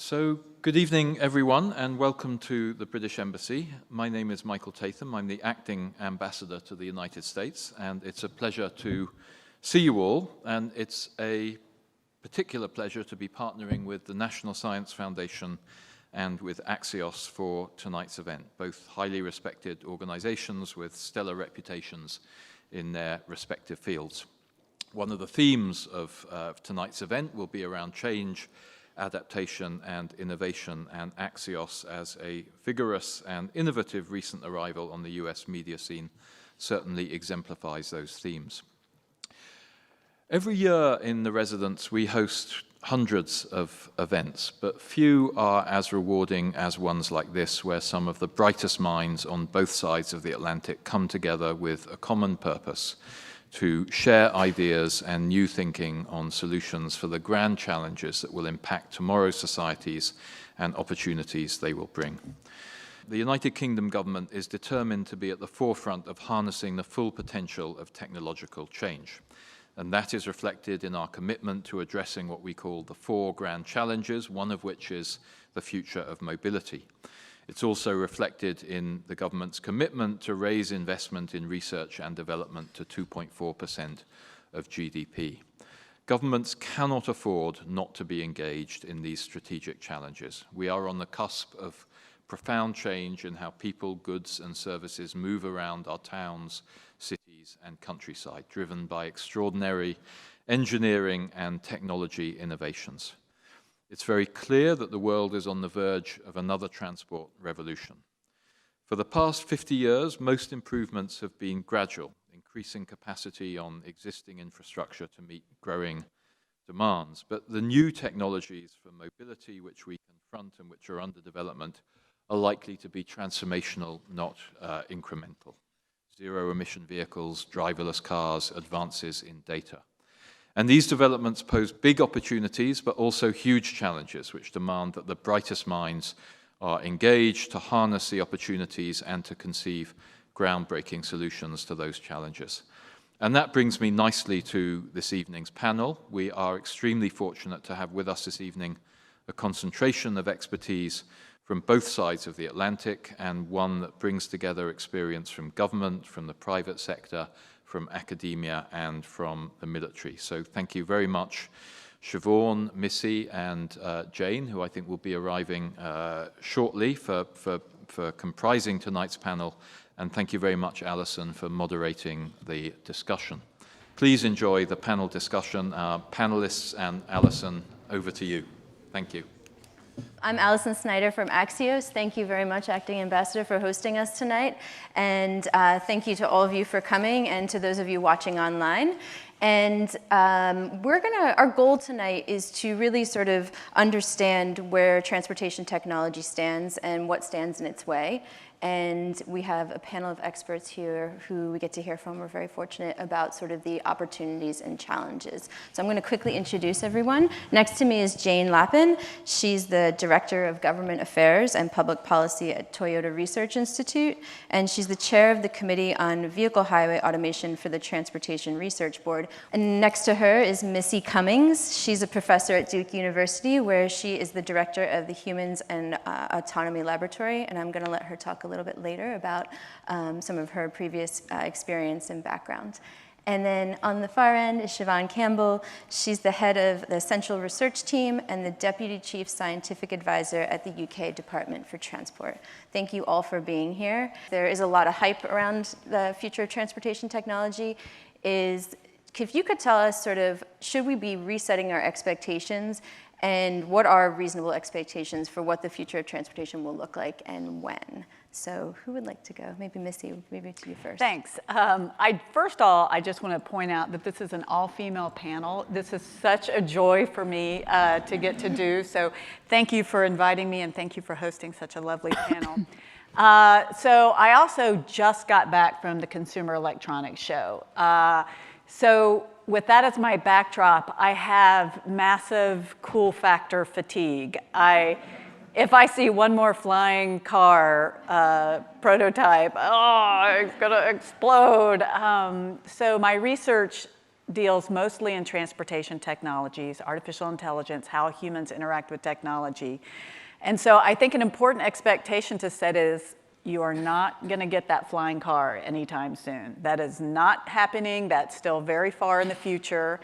So, good evening, everyone, and welcome to the British Embassy. My name is Michael Tatham. I'm the acting ambassador to the United States, and it's a pleasure to see you all. And it's a particular pleasure to be partnering with the National Science Foundation and with Axios for tonight's event, both highly respected organizations with stellar reputations in their respective fields. One of the themes of tonight's event will be around change, adaptation and innovation, and Axios, as a vigorous and innovative recent arrival on the US media scene, certainly exemplifies those themes. Every year in the residence we host hundreds of events, but few are as rewarding as ones like this, where some of the brightest minds on both sides of the Atlantic come together with a common purpose: to share ideas and new thinking on solutions for the grand challenges that will impact tomorrow's societies and opportunities they will bring. The United Kingdom government is determined to be at the forefront of harnessing the full potential of technological change. And that is reflected in our commitment to addressing what we call the 4 grand challenges, one of which is the future of mobility. It's also reflected in the government's commitment to raise investment in research and development to 2.4% of GDP. Governments cannot afford not to be engaged in these strategic challenges. We are on the cusp of profound change in how people, goods, and services move around our towns, cities, and countryside, driven by extraordinary engineering and technology innovations. It's very clear that the world is on the verge of another transport revolution. For the past 50 years, most improvements have been gradual, increasing capacity on existing infrastructure to meet growing demands. But the new technologies for mobility which we confront and which are under development are likely to be transformational, not incremental. Zero-emission vehicles, driverless cars, advances in data. And these developments pose big opportunities, but also huge challenges, which demand that the brightest minds are engaged to harness the opportunities and to conceive groundbreaking solutions to those challenges. And that brings me nicely to this evening's panel. We are extremely fortunate to have with us this evening a concentration of expertise from both sides of the Atlantic, and one that brings together experience from government, from the private sector, from academia, and from the military. So thank you very much, Siobhan, Missy, and Jane, who I think will be arriving shortly for comprising tonight's panel. And thank you very much, Alison, for moderating the discussion. Please enjoy the panel discussion. Panelists and Alison, over to you. Thank you. I'm Alison Snyder from Axios. Thank you very much, Acting Ambassador, for hosting us tonight. And thank you to all of you for coming, and to those of you watching online. And our goal tonight is to really sort of understand where transportation technology stands and what stands in its way. And we have a panel of experts here who we get to hear from. We're very fortunate about sort of the opportunities and challenges. So I'm going to quickly introduce everyone. Next to me is Jane Lappin. She's the Director of Government Affairs and Public Policy at Toyota Research Institute. And she's the chair of the Committee on Vehicle Highway Automation for the Transportation Research Board. And next to her is Missy Cummings. She's a professor at Duke University, where she is the director of the Humans and Autonomy Laboratory. And I'm going to let her talk a little bit later about some of her previous experience and background. And then on the far end is Siobhan Campbell. She's the head of the Central Research Team and the Deputy Chief Scientific Advisor at the UK Department for Transport. Thank you all for being here. There is a lot of hype around the future of transportation technology. If you could tell us sort of, should we be resetting our expectations, and what are reasonable expectations for what the future of transportation will look like and when? So who would like to go? Maybe Missy, maybe to you first. Thanks. First of all, I just want to point out that this is an all-female panel. This is such a joy for me to get to do. So thank you for inviting me, and thank you for hosting such a lovely panel. So I also just got back from the Consumer Electronics Show. So with that as my backdrop, I have massive cool factor fatigue. If I see one more flying car prototype, oh, it's gonna explode. So my research deals mostly in transportation technologies, artificial intelligence, how humans interact with technology. And so I think an important expectation to set is you are not going to get that flying car anytime soon. That is not happening. That's still very far in the future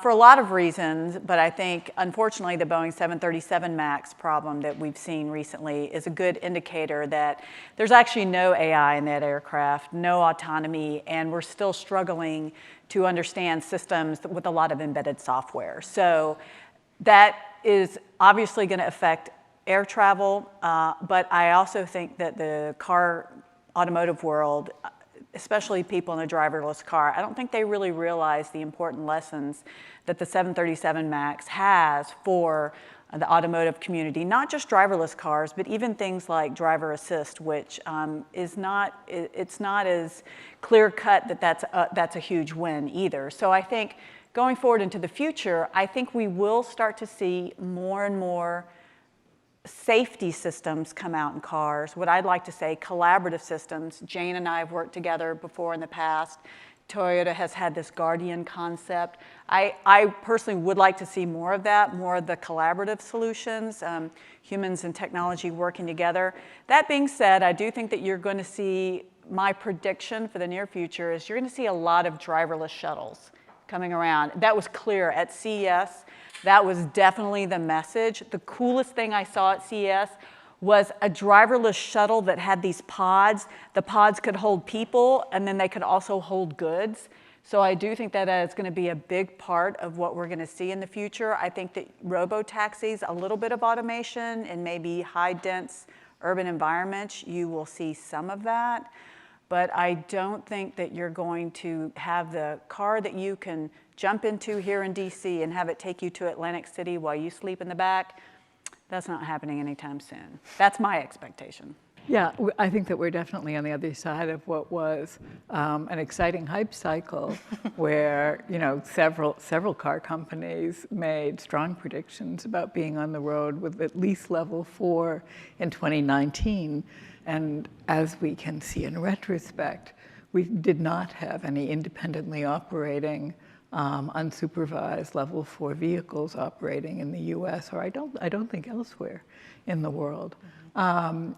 for a lot of reasons. But I think, unfortunately, the Boeing 737 MAX problem that we've seen recently is a good indicator that there's actually no AI in that aircraft, no autonomy, and we're still struggling to understand systems with a lot of embedded software. So that is obviously going to affect air travel, but I also think that the automotive world, especially people in a driverless car, I don't think they really realize the important lessons that the 737 MAX has for the automotive community, not just driverless cars, but even things like driver assist, which it's not as clear cut that that's a huge win either. So I think going forward into the future, I think we will start to see more and more safety systems come out in cars. What I'd like to say, collaborative systems. Jane and I have worked together before in the past. Toyota has had this Guardian concept. I personally would like to see more of that, more of the collaborative solutions, humans and technology working together. That being said, I do think that you're going to see, my prediction for the near future is you're going to see a lot of driverless shuttles coming around. That was clear at CES. That was definitely the message. The coolest thing I saw at CES was a driverless shuttle that had these pods. The pods could hold people, and then they could also hold goods. So I do think that is going to be a big part of what we're going to see in the future. I think that robo-taxis, a little bit of automation, and maybe high-dense urban environments, you will see some of that. But I don't think that you're going to have the car that you can jump into here in DC and have it take you to Atlantic City while you sleep in the back. That's not happening anytime soon. That's my expectation. Yeah, I think that we're definitely on the other side of what was an exciting hype cycle where, you know, several car companies made strong predictions about being on the road with at least level 4 in 2019. And as we can see in retrospect, we did not have any independently operating unsupervised level 4 vehicles operating in the U.S. or I don't think elsewhere in the world.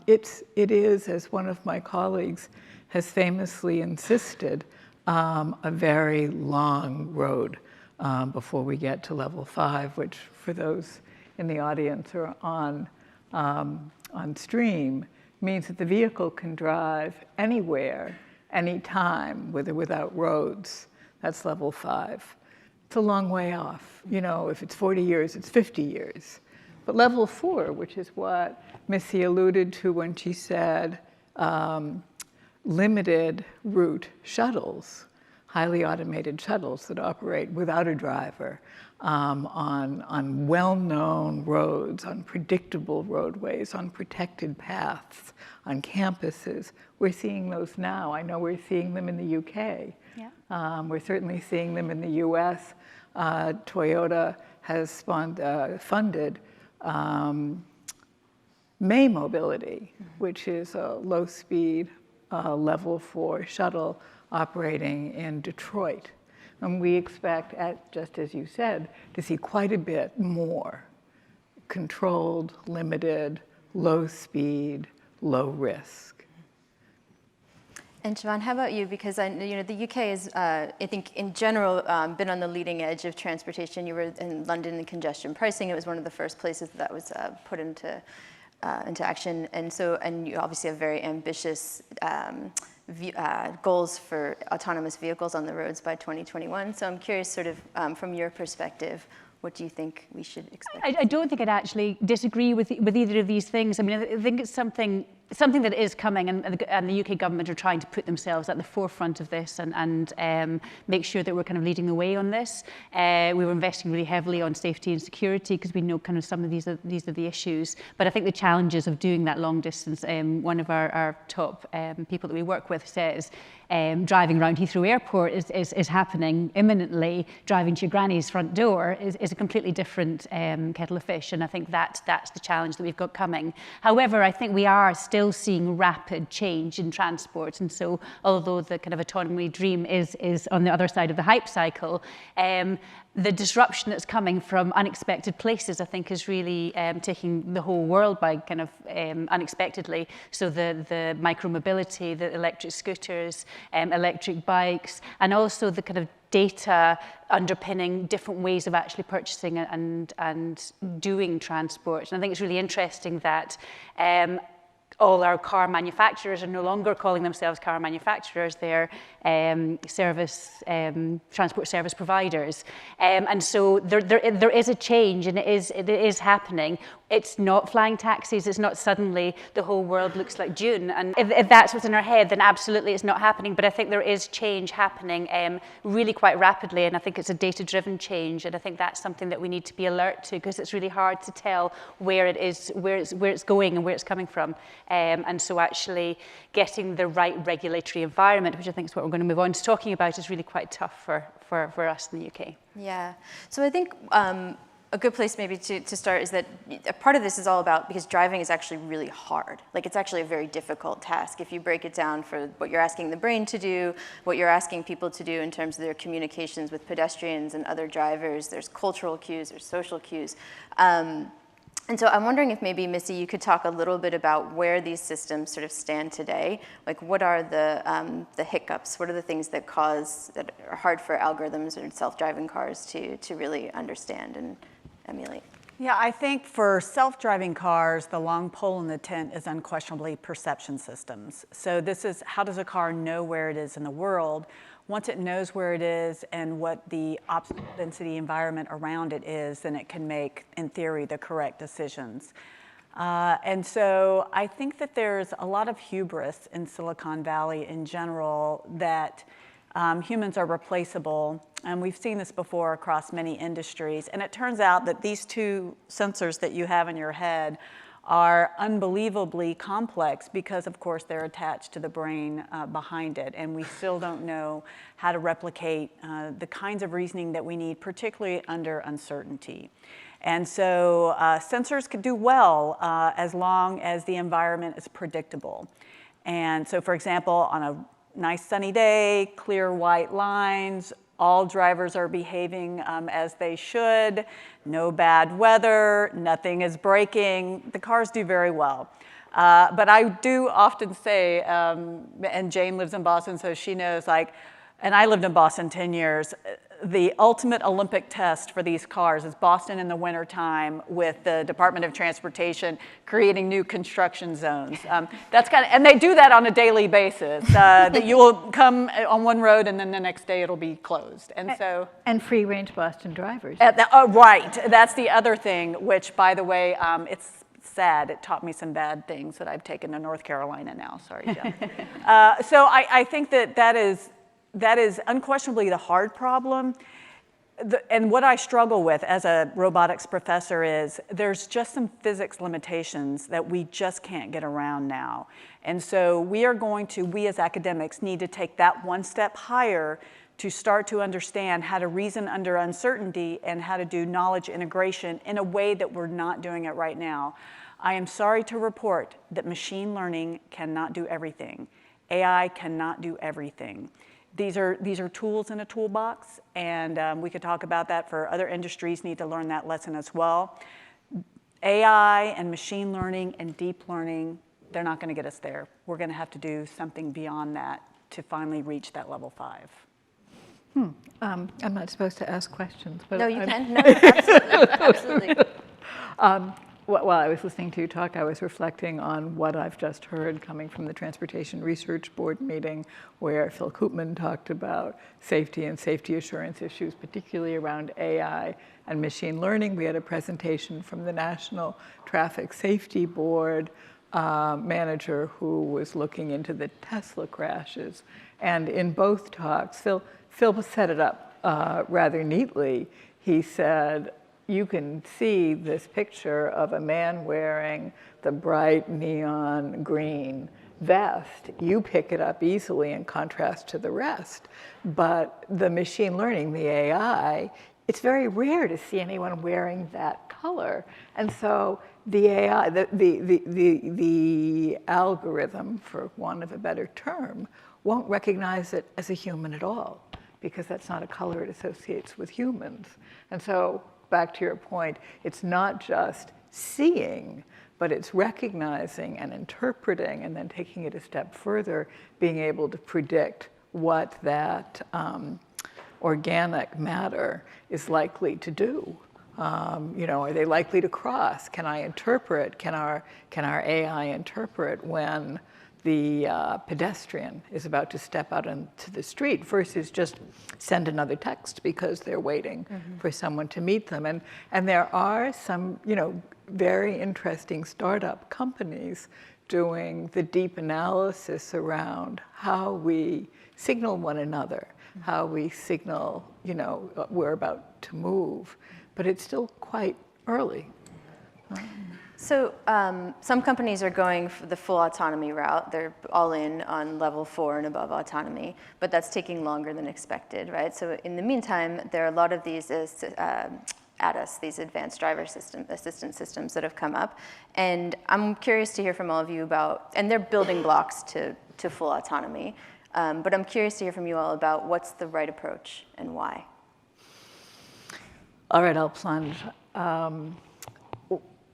It is, as one of my colleagues has famously insisted, a very long road before we get to level 5, which for those in the audience or on stream means that the vehicle can drive anywhere, anytime, with or without roads. That's level 5. It's a long way off. You know, if it's 40 years, it's 50 years. But level 4, which is what Missy alluded to when she said limited route shuttles, highly automated shuttles that operate without a driver on well-known roads, on predictable roadways, on protected paths, on campuses. We're seeing those now. I know we're seeing them in the UK. Yeah. We're certainly seeing them in the US. Toyota has funded May Mobility, which is a low-speed level 4 shuttle operating in Detroit. And we expect, just as you said, to see quite a bit more controlled, limited, low speed, low risk. And Siobhan, how about you? Because the UK is, I think, in general, been on the leading edge of transportation. You were in London in congestion pricing. It was one of the first places that was put into action. And you obviously have very ambitious goals for autonomous vehicles on the roads by 2021. So I'm curious, sort of, from your perspective, what do you think we should expect? I don't think I'd actually disagree with either of these things. I mean, I think it's something that is coming, and the UK government are trying to put themselves at the forefront of this and make sure that we're kind of leading the way on this. We were investing really heavily on safety and security because we know kind of some of these are the issues. But I think the challenges of doing that long distance, one of our top people that we work with says, driving around Heathrow Airport is happening imminently. Driving to your granny's front door is a completely different kettle of fish, and I think that's the challenge that we've got coming. However, I think we are still still seeing rapid change in transport. And so although the kind of autonomy dream is on the other side of the hype cycle, the disruption that's coming from unexpected places, I think, is really taking the whole world by kind of unexpectedly. So the micromobility, the electric scooters, electric bikes, and also the kind of data underpinning different ways of actually purchasing and doing transport. And I think it's really interesting that all our car manufacturers are no longer calling themselves car manufacturers, they're transport service providers. And so there is a change, and it is happening. It's not flying taxis, it's not suddenly the whole world looks like June. And if that's what's in our head, then absolutely it's not happening. But I think there is change happening really quite rapidly, and I think it's a data-driven change. And I think that's something that we need to be alert to, because it's really hard to tell where it is, where it's going and where it's coming from. And so actually getting the right regulatory environment, which I think is what we're going to move on to talking about, is really quite tough for us in the UK. Yeah. So I think a good place maybe to start is that a part of this is all about, because driving is actually really hard. Like, it's actually a very difficult task. If you break it down for what you're asking the brain to do, what you're asking people to do in terms of their communications with pedestrians and other drivers, there's cultural cues, there's social cues. And so I'm wondering if maybe, Missy, you could talk a little bit about where these systems sort of stand today. Like, what are the hiccups? What are the things that are hard for algorithms or self-driving cars to really understand and emulate? Yeah, I think for self-driving cars, the long pole in the tent is unquestionably perception systems. So this is, how does a car know where it is in the world? Once it knows where it is and what the obstacle density environment around it is, then it can make, in theory, the correct decisions. And so I think that there's a lot of hubris in Silicon Valley in general that humans are replaceable. And we've seen this before across many industries. And it turns out that these two sensors that you have in your head are unbelievably complex because, of course, they're attached to the brain behind it. And we still don't know how to replicate the kinds of reasoning that we need, particularly under uncertainty. And so sensors could do well as long as the environment is predictable. And so, for example, on a nice sunny day, clear white lines, all drivers are behaving as they should, no bad weather, nothing is breaking, the cars do very well. But I do often say, and Jane lives in Boston, so she knows, like, and I lived in Boston 10 years, the ultimate Olympic test for these cars is Boston in the wintertime with the Department of Transportation creating new construction zones. That's kind of, and they do that on a daily basis. That you will come on one road and then the next day it'll be closed. And so. And free range Boston drivers. Right, that's the other thing, which, by the way, it's sad. It taught me some bad things that I've taken to North Carolina now. Sorry, Jen. So I think that is unquestionably the hard problem. And what I struggle with as a robotics professor is there's just some physics limitations that we just can't get around now. And so we as academics need to take that one step higher to start to understand how to reason under uncertainty and how to do knowledge integration in a way that we're not doing it right now. I am sorry to report that machine learning cannot do everything. AI cannot do everything. These are tools in a toolbox, and we could talk about that. For other industries need to learn that lesson as well. AI and machine learning and deep learning, they're not going to get us there. We're going to have to do something beyond that to finally reach that level 5. I'm not supposed to ask questions, but No, you can. No, absolutely. While I was listening to you talk, I was reflecting on what I've just heard coming from the Transportation Research Board meeting, where Phil Koopman talked about safety and safety assurance issues, particularly around AI and machine learning. We had a presentation from the National Traffic Safety Board manager who was looking into the Tesla crashes. And in both talks, Phil set it up rather neatly. He said, you can see this picture of a man wearing the bright neon green vest. You pick it up easily in contrast to the rest. But the machine learning, the AI, it's very rare to see anyone wearing that color. And so the AI, the algorithm, for want of a better term, won't recognize it as a human at all, because that's not a color it associates with humans. And so, back to your point, it's not just seeing, but it's recognizing and interpreting, and then taking it a step further, being able to predict what that organic matter is likely to do. Are they likely to cross? Can I interpret? Can our AI interpret when the pedestrian is about to step out into the street versus just send another text because they're waiting for someone to meet them? And there are some, very interesting startup companies doing the deep analysis around how we signal one another, how we signal, we're about to move. But it's still quite early. So some companies are going for the full autonomy route. They're all in on level 4 and above autonomy, but that's taking longer than expected, right? So in the meantime, there are a lot of these ADAS, these advanced driver assistance systems that have come up. And I'm curious to hear from all of you about, and they're building blocks to full autonomy, but I'm curious to hear from you all about what's the right approach and why. All right, I'll plunge.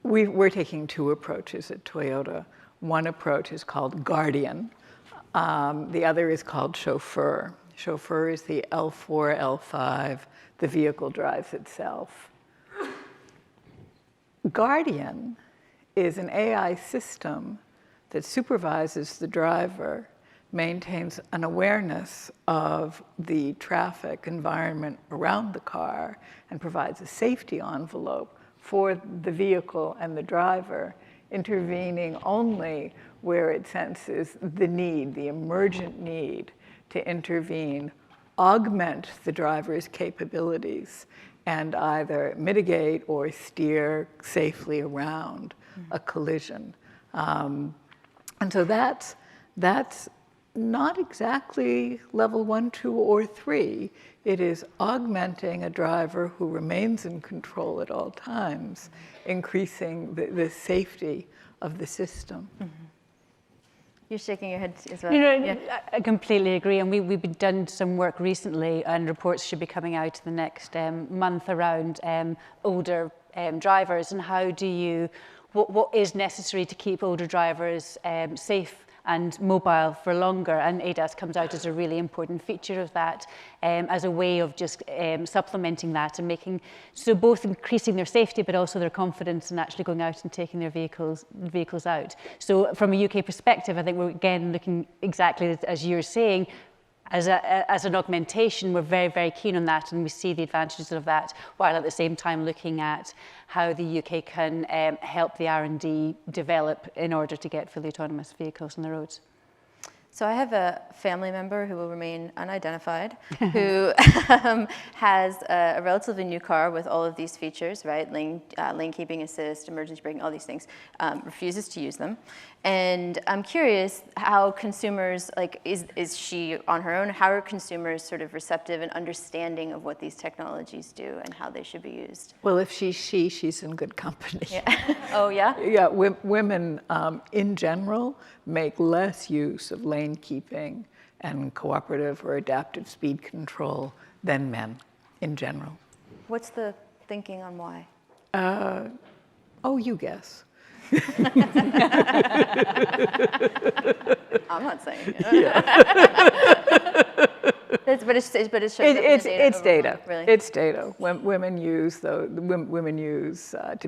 We're taking two approaches at Toyota. One approach is called Guardian. The other is called Chauffeur. Chauffeur is the L4, L5. The vehicle drives itself. Guardian is an AI system that supervises the driver, maintains an awareness of the traffic environment around the car, and provides a safety envelope for the vehicle and the driver, intervening only where it senses the need, the emergent need to intervene, augment the driver's capabilities, and either mitigate or steer safely around a collision. And so that's not exactly level 1, 2, or 3. It is augmenting a driver who remains in control at all times, increasing the safety of the system. You're shaking your head as well. I completely agree. And we've done some work recently, and reports should be coming out in the next month around older drivers and how do you, what is necessary to keep older drivers safe and mobile for longer, and ADAS comes out as a really important feature of that, as a way of just supplementing that and making, so both increasing their safety but also their confidence in actually going out and taking their vehicles out. So from a UK perspective, I think we're again looking exactly as you're saying, as an augmentation. We're very, very keen on that, and we see the advantages of that, while at the same time looking at how the UK can help the R&D develop in order to get fully autonomous vehicles on the roads. So I have a family member who will remain unidentified, who has a relatively new car with all of these features, right? Lane keeping assist, emergency braking, all these things, refuses to use them. And I'm curious how consumers, like, is she on her own? How are consumers sort of receptive and understanding of what these technologies do and how they should be used? Well, if she's in good company. Yeah. Oh, yeah? Yeah, women in general make less use of lane keeping and cooperative or adaptive speed control than men in general. What's the thinking on why? Oh, you guess. I'm not saying it. But it's data. Really? It's data. Women use to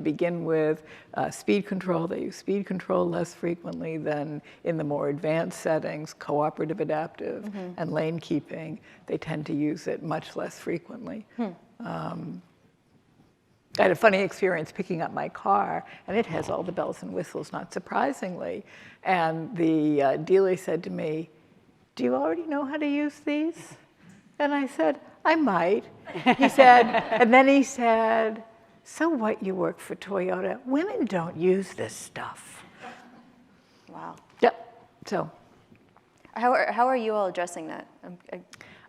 begin with speed control. They use speed control less frequently than in the more advanced settings, cooperative adaptive, and lane keeping. They tend to use it much less frequently. I had a funny experience picking up my car, and it has all the bells and whistles, not surprisingly. And the dealer said to me, "Do you already know how to use these?" And I said, "I might." He said, and then he said, "So what, you work for Toyota? Women don't use this stuff." Wow. Yep. So, how are you all addressing that?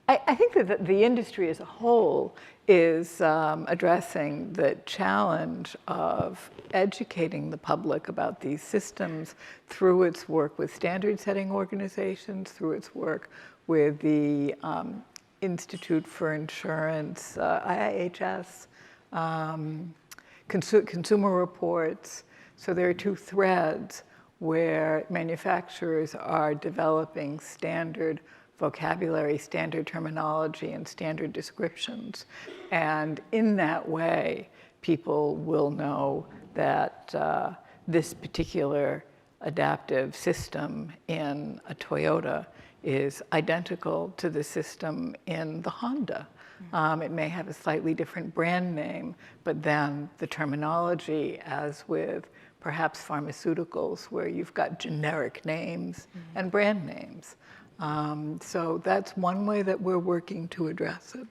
I think that the industry as a whole is addressing the challenge of educating the public about these systems through its work with standard-setting organizations, through its work with the Institute for Insurance, IIHS, Consumer Reports. So there are two threads where manufacturers are developing standard vocabulary, standard terminology, and standard descriptions. And in that way, people will know that this particular adaptive system in a Toyota is identical to the system in the Honda. It may have a slightly different brand name, but then the terminology, as with perhaps pharmaceuticals, where you've got generic names and brand names. So that's one way that we're working to address it.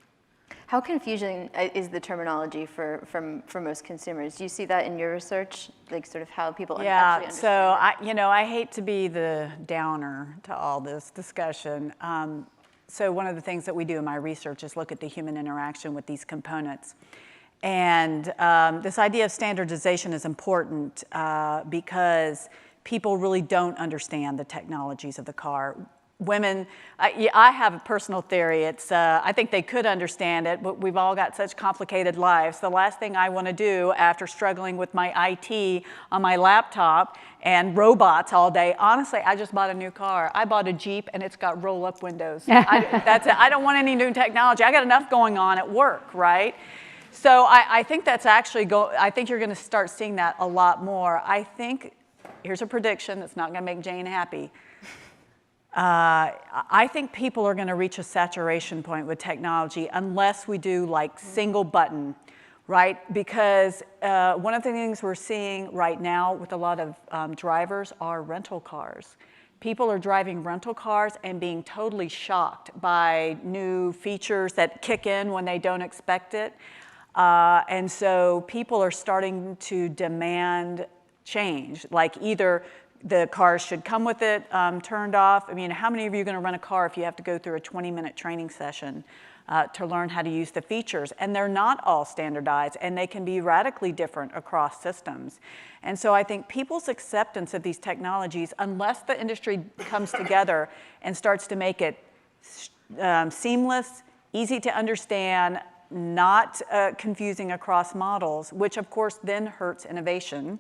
How confusing is the terminology for most consumers? Do you see that in your research, like sort of how people actually understand so I hate to be the downer to all this discussion. So one of the things that we do in my research is look at the human interaction with these components. And this idea of standardization is important because people really don't understand the technologies of the car. Women, I have a personal theory. I think they could understand it, but we've all got such complicated lives. The last thing I want to do after struggling with my IT on my laptop and robots all day, honestly, I just bought a new car. I bought a Jeep and it's got roll-up windows. That's it. I don't want any new technology. I got enough going on at work, right? So I think that's actually, I think you're going to start seeing that a lot more. I think, here's a prediction that's not going to make Jane happy. I think people are going to reach a saturation point with technology unless we do like single button, right? Because one of the things we're seeing right now with a lot of drivers are rental cars. People are driving rental cars and being totally shocked by new features that kick in when they don't expect it. And so people are starting to demand change, like either the cars should come with it turned off. I mean, how many of you are going to rent a car if you have to go through a 20-minute training session to learn how to use the features? And they're not all standardized, and they can be radically different across systems. And so I think people's acceptance of these technologies, unless the industry comes together and starts to make it seamless, easy to understand, not confusing across models, which of course then hurts innovation.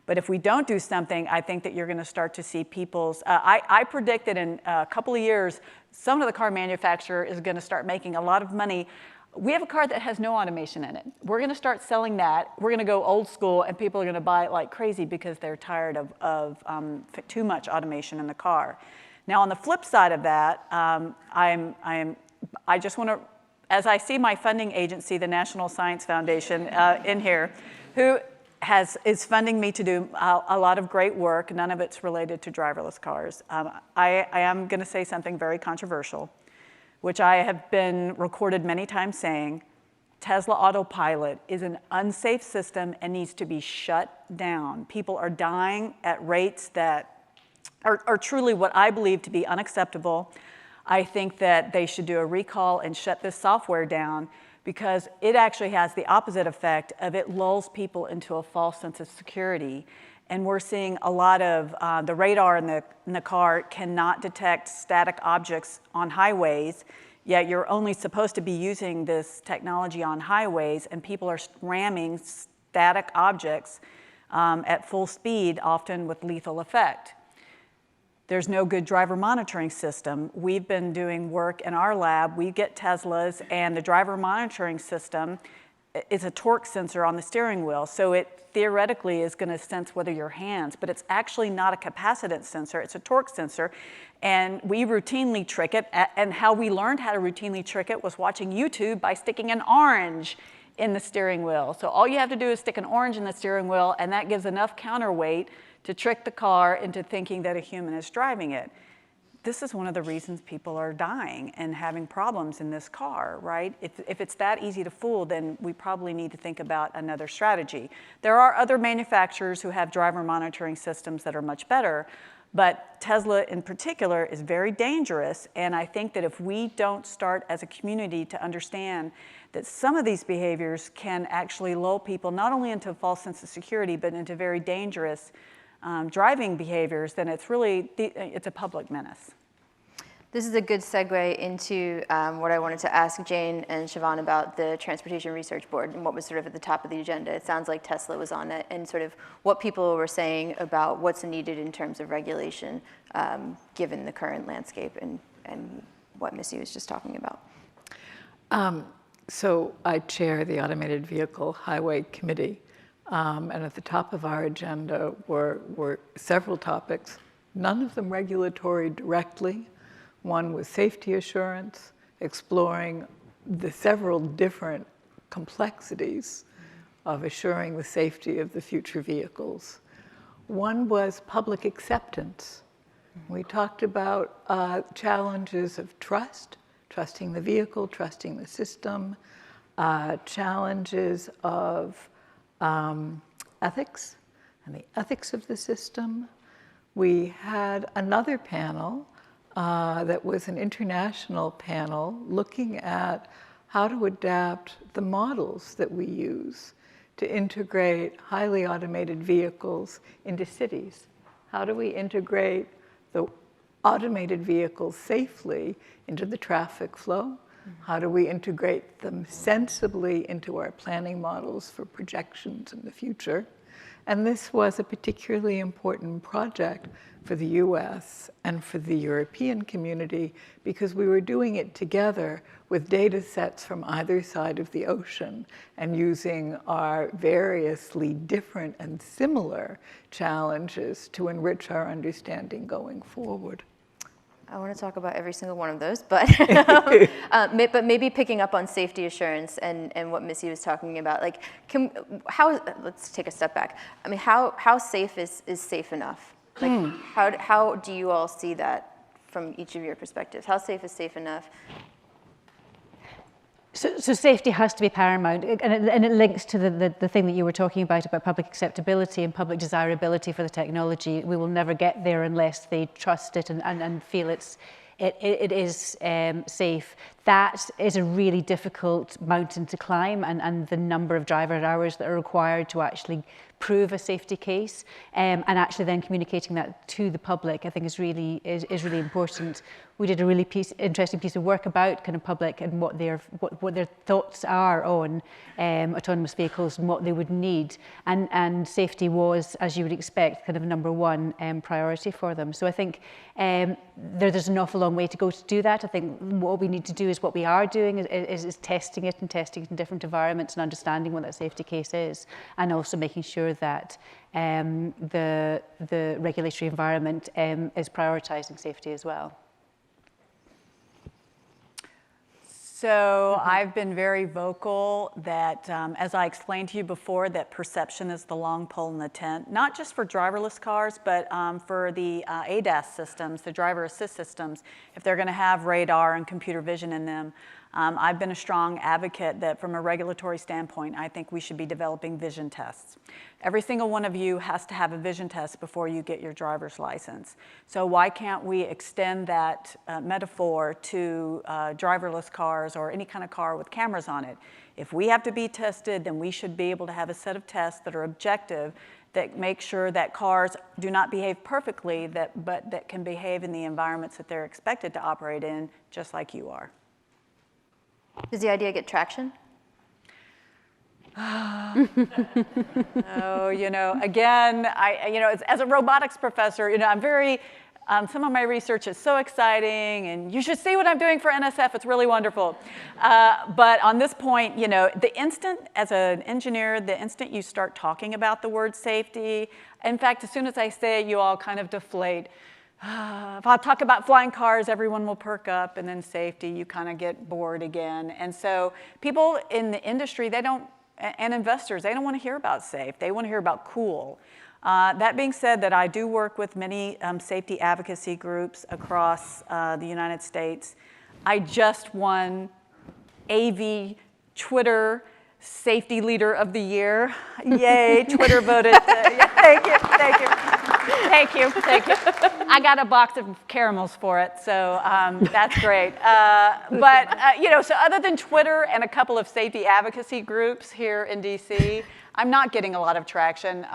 But if we don't do something, I think that you're going to start to see people's, I predict that in a couple of years, some of the car manufacturer is going to start making a lot of money. We have a car that has no automation in it. We're going to start selling that. We're going to go old school, and people are going to buy it like crazy because they're tired of too much automation in the car. Now, on the flip side of that, I just want to, as I see my funding agency, the National Science Foundation, in here, who is funding me to do a lot of great work. None of it's related to driverless cars. I am going to say something very controversial, which I have been recorded many times saying. Tesla Autopilot is an unsafe system and needs to be shut down. People are dying at rates that are truly what I believe to be unacceptable. I think that they should do a recall and shut this software down, because it actually has the opposite effect of it lulls people into a false sense of security. And we're seeing a lot of the radar in the car cannot detect static objects on highways, yet you're only supposed to be using this technology on highways, and people are ramming static objects at full speed, often with lethal effect. There's no good driver monitoring system. We've been doing work in our lab. We get Teslas, and the driver monitoring system is a torque sensor on the steering wheel. So it theoretically is going to sense whether your hands, but it's actually not a capacitance sensor. It's a torque sensor. And we routinely trick it. And how we learned how to routinely trick it was watching YouTube by sticking an orange in the steering wheel. So all you have to do is stick an orange in the steering wheel, and that gives enough counterweight to trick the car into thinking that a human is driving it. This is one of the reasons people are dying and having problems in this car, right? If it's that easy to fool, then we probably need to think about another strategy. There are other manufacturers who have driver monitoring systems that are much better, But Tesla in particular is very dangerous, and I think that if we don't start as a community to understand that some of these behaviors can actually lull people not only into a false sense of security, but into very dangerous driving behaviors, then it's a public menace. This is a good segue into what I wanted to ask Jane and Siobhan about the Transportation Research Board and what was sort of at the top of the agenda. It sounds like Tesla was on it, and sort of what people were saying about what's needed in terms of regulation given the current landscape and what Missy was just talking about. So I chair the Automated Vehicle Highway Committee, and at the top of our agenda were several topics, none of them regulatory directly. One was safety assurance, exploring the several different complexities of assuring the safety of the future vehicles. One was public acceptance. We talked about challenges of trusting the vehicle, trusting the system, challenges of ethics and the ethics of the system. We had another panel that was an international panel looking at how to adapt the models that we use to integrate highly automated vehicles into cities. How do we integrate the automated vehicles safely into the traffic flow? How do we integrate them sensibly into our planning models for projections in the future? And this was a particularly important project for the US and for the European community because we were doing it together with data sets from either side of the ocean and using our variously different and similar challenges to enrich our understanding going forward. I want to talk about every single one of those, but but maybe picking up on safety assurance and what Missy was talking about. Like, let's take a step back. I mean, how safe is safe enough? Like, how do you all see that from each of your perspectives? How safe is safe enough? So safety has to be paramount, and it links to the thing that you were talking about public acceptability and public desirability for the technology. We will never get there unless they trust it and feel it is safe. That is a really difficult mountain to climb, and the number of driver hours that are required to actually prove a safety case, and actually then communicating that to the public, I think is really important. We did a really interesting piece of work about kind of public and what their thoughts are on autonomous vehicles and what they would need, and safety was, as you would expect, kind of number one priority for them. So I think there's an awful long way to go to do that. I think what we need to do is what we are doing is testing it in different environments and understanding what that safety case is, and also making sure that the regulatory environment is prioritizing safety as well. So I've been very vocal that, as I explained to you before, that perception is the long pole in the tent, not just for driverless cars, but for the ADAS systems, the driver assist systems, if they're going to have radar and computer vision in them. I've been a strong advocate that from a regulatory standpoint, I think we should be developing vision tests. Every single one of you has to have a vision test before you get your driver's license. So why can't we extend that metaphor to driverless cars or any kind of car with cameras on it? If we have to be tested, then we should be able to have a set of tests that are objective, that make sure that cars do not behave perfectly, but that can behave in the environments that they're expected to operate in, just like you are. Does the idea get traction? Oh, again, as a robotics professor, I'm very, some of my research is so exciting, and you should see what I'm doing for NSF. It's really wonderful. But on this point, the instant, as an engineer, the instant you start talking about the word safety, in fact, as soon as I say it, you all kind of deflate. If I talk about flying cars, everyone will perk up, and then safety, you kind of get bored again. And so people in the industry, and investors, they don't want to hear about safe. They want to hear about cool. That being said, that I do work with many safety advocacy groups across the United States. I just won AV Twitter Safety Leader of the Year. Yay, Twitter voted. Thank you, thank you. Thank you, thank you. I got a box of caramels for it, so that's great. So other than Twitter and a couple of safety advocacy groups here in DC, I'm not getting a lot of traction.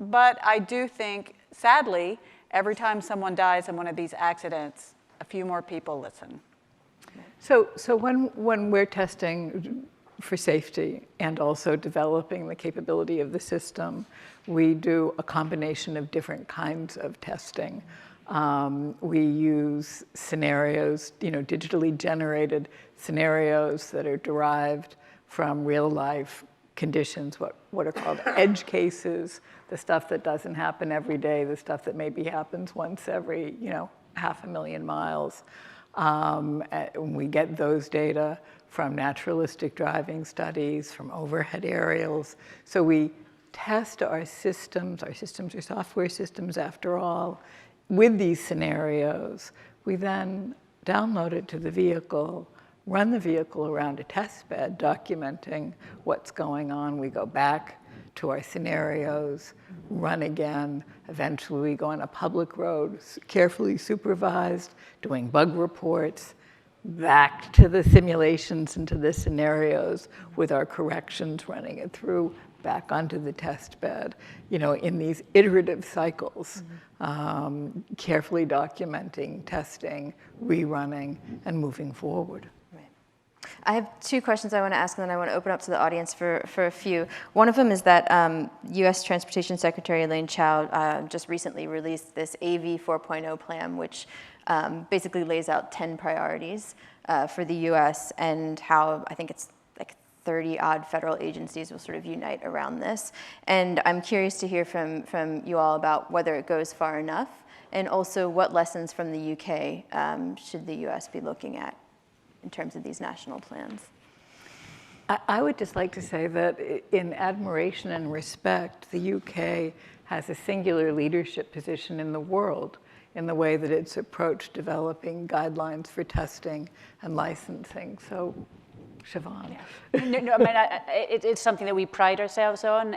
But I do think, sadly, every time someone dies in one of these accidents, a few more people listen. So when we're testing for safety and also developing the capability of the system, we do a combination of different kinds of testing. We use scenarios, digitally generated scenarios that are derived from real life conditions, what are called edge cases, the stuff that doesn't happen every day, the stuff that maybe happens once every, 500,000 miles. We get those data from naturalistic driving studies, from overhead aerials. So we test our systems are software systems after all, with these scenarios. We then download it to the vehicle, run the vehicle around a test bed, documenting what's going on. We go back to our scenarios, run again. Eventually we go on a public road, carefully supervised, doing bug reports, back to the simulations and to the scenarios with our corrections, running it through, back onto the test bed, in these iterative cycles, carefully documenting, testing, rerunning, and moving forward. I have two questions I want to ask, and then I want to open up to the audience for a few. One of them is that U.S. Transportation Secretary Elaine Chao just recently released this AV 4.0 plan, which basically lays out 10 priorities for the U.S. and how I think it's like 30-odd federal agencies will sort of unite around this. And I'm curious to hear from you all about whether it goes far enough, and also what lessons from the UK should the U.S. be looking at in terms of these national plans. I would just like to say that in admiration and respect, the UK has a singular leadership position in the world in the way that it's approached developing guidelines for testing and licensing. So, Siobhan. Yeah. No, I mean, it's something that we pride ourselves on,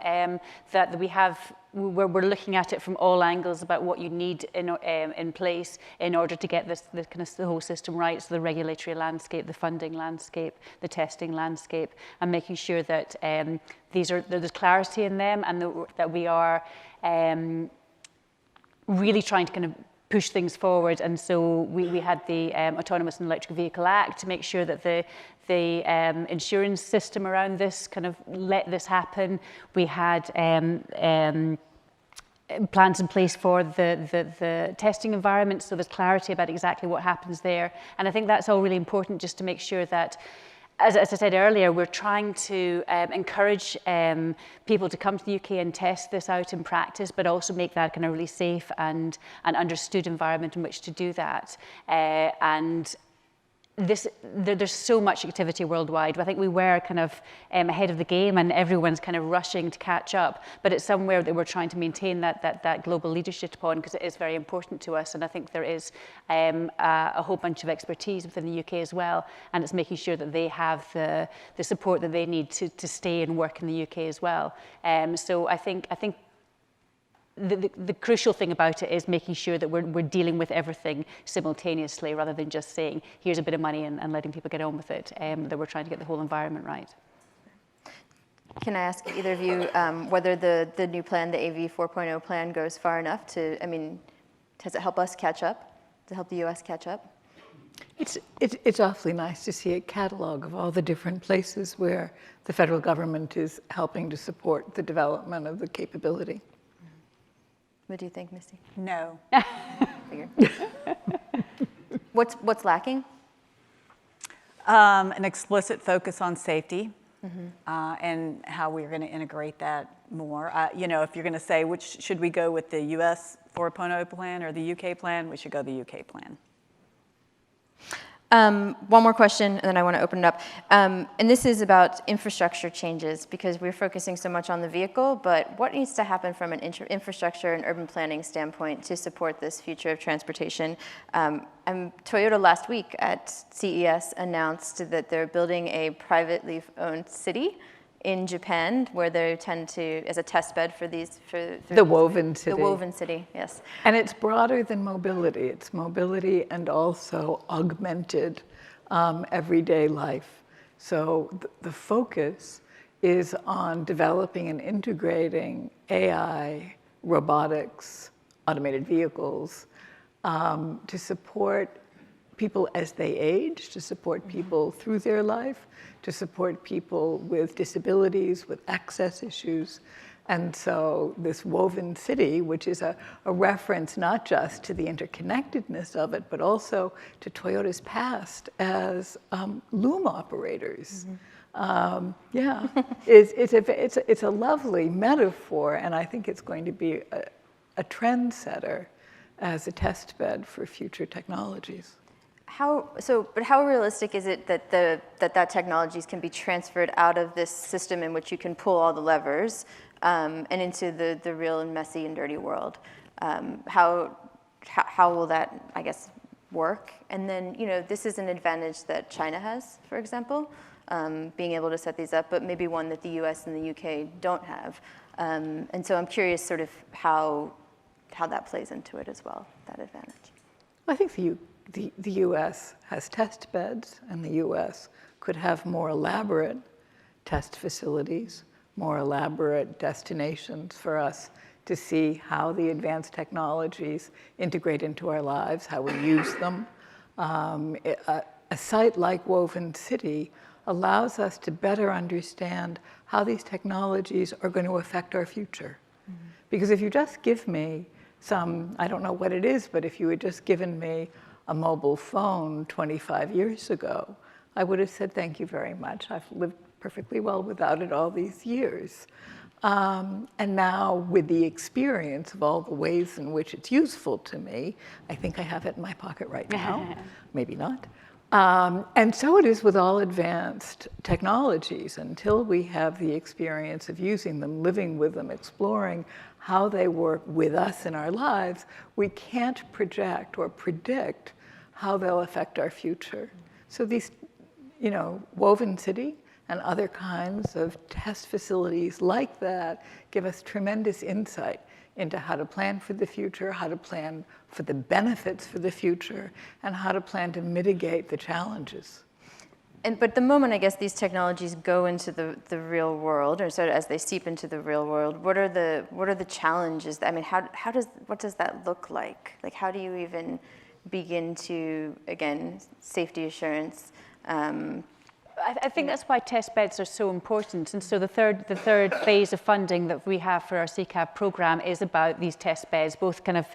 that we're looking at it from all angles about what you need in place in order to get the whole system right. So the regulatory landscape, the funding landscape, the testing landscape, and making sure that there's clarity in them, and that we are really trying to kind of push things forward. And so we had the Autonomous and Electric Vehicle Act to make sure that the insurance system around this kind of let this happen. We had plans in place for the testing environment, so there's clarity about exactly what happens there. And I think that's all really important, just to make sure that, as I said earlier, we're trying to encourage people to come to the UK and test this out in practice, but also make that kind of really safe and understood environment in which to do that. There's so much activity worldwide. I think we were kind of ahead of the game, and everyone's kind of rushing to catch up. But it's somewhere that we're trying to maintain that global leadership on, because it is very important to us. And I think there is a whole bunch of expertise within the UK as well. And it's making sure that they have the support that they need to stay and work in the UK as well. So I think the crucial thing about it is making sure that we're dealing with everything simultaneously, rather than just saying, here's a bit of money and letting people get on with it, that we're trying to get the whole environment right. Can I ask either of you whether the new plan, the AV 4.0 plan, goes far enough to, does it help us catch up? Does it help the US catch up? It's awfully nice to see a catalog of all the different places where the federal government is helping to support the development of the capability. What do you think, Missy? No. Figured. What's lacking? An explicit focus on safety, and how we're going to integrate that more. If you're going to say which should we go with, the US 4.0 plan or the UK plan, we should go the UK plan. One more question, and then I want to open it up. And this is about infrastructure changes, because we're focusing so much on the vehicle, but what needs to happen from an infrastructure and urban planning standpoint to support this future of transportation? Toyota last week at CES announced that they're building a privately owned city in Japan, where they tend to, as a test bed for these, The woven city. The woven city, yes. And it's broader than mobility. It's mobility and also augmented everyday life. So the focus is on developing and integrating AI, robotics, automated vehicles, to support people as they age, to support people through their life, to support people with disabilities, with access issues. And so this woven city, which is a reference not just to the interconnectedness of it, but also to Toyota's past as loom operators. Yeah, it's a lovely metaphor, and I think it's going to be a trendsetter as a test bed for future technologies. But how realistic is it that that technologies can be transferred out of this system in which you can pull all the levers and into the real and messy and dirty world? How will that, I guess, work? And then, this is an advantage that China has, for example, being able to set these up, but maybe one that the US and the UK don't have. And so I'm curious sort of how that plays into it as well, that advantage. I think the US has test beds, and the US could have more elaborate test facilities, more elaborate destinations for us to see how the advanced technologies integrate into our lives, how we use them. A site like Woven City allows us to better understand how these technologies are going to affect our future. Mm-hmm. Because if you just give me I don't know what it is, but if you had just given me a mobile phone 25 years ago, I would have said, thank you very much. I've lived perfectly well without it all these years. And now with the experience of all the ways in which it's useful to me, I think I have it in my pocket right now, maybe not. And so it is with all advanced technologies. Until we have the experience of using them, living with them, exploring how they work with us in our lives, we can't project or predict how they'll affect our future. So these, Woven City and other kinds of test facilities like that give us tremendous insight into how to plan for the future, how to plan for the benefits for the future, and how to plan to mitigate the challenges. But the moment, I guess, these technologies go into the real world, or sort of as they seep into the real world, what are the challenges? I mean, what does that look like? Like, how do you even begin to, again, safety assurance? I think that's why test beds are so important. And so the third phase of funding that we have for our CCAV program is about these test beds, both kind of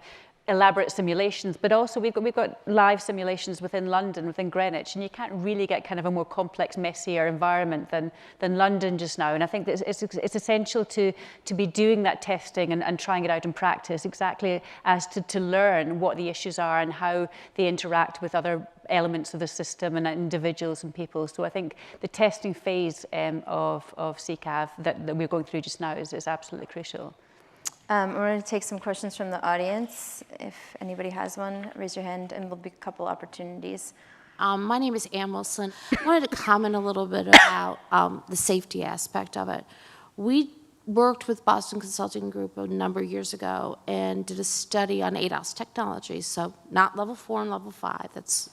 elaborate simulations, but also we've got live simulations within London, within Greenwich, and you can't really get kind of a more complex, messier environment than London just now. And I think that it's essential to be doing that testing and trying it out in practice, exactly as to learn what the issues are and how they interact with other elements of the system and individuals and people. So I think the testing phase of CCAV that we're going through just now is absolutely crucial. We're going to take some questions from the audience. If anybody has one, raise your hand, and there'll be a couple opportunities. My name is Alison. I wanted to comment a little bit about the safety aspect of it. We worked with Boston Consulting Group a number of years ago and did a study on ADAS technology, so not level 4 and level 5.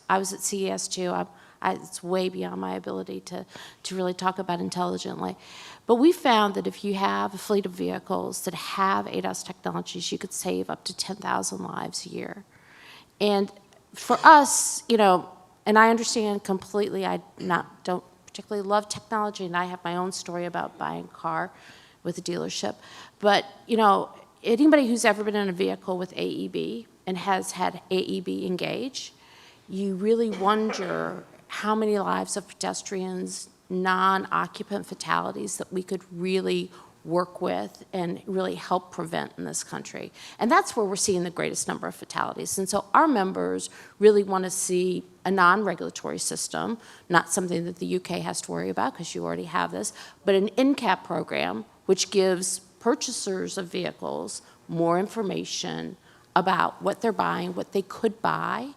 I was at CES too. It's way beyond my ability to really talk about intelligently. But we found that if you have a fleet of vehicles that have ADAS technologies, you could save up to 10,000 lives a year. And for us, and I understand completely, don't particularly love technology, and I have my own story about buying a car with a dealership. But, anybody who's ever been in a vehicle with AEB and has had AEB engage, you really wonder how many lives of pedestrians, non-occupant fatalities that we could really work with and really help prevent in this country. And that's where we're seeing the greatest number of fatalities. And so our members really want to see a non-regulatory system, not something that the UK has to worry about because you already have this, but an NCAP program which gives purchasers of vehicles more information about what they're buying, what they could buy,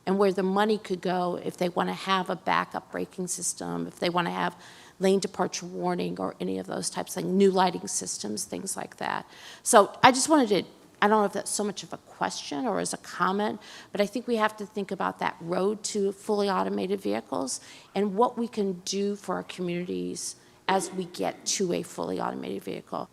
and where the money could go if they want to have a backup braking system, if they want to have lane departure warning or any of those types of things, new lighting systems, things like that. So I just wanted to, I don't know if that's so much of a question or as a comment, but I think we have to think about that road to fully automated vehicles and what we can do for our communities as we get to a fully automated vehicle.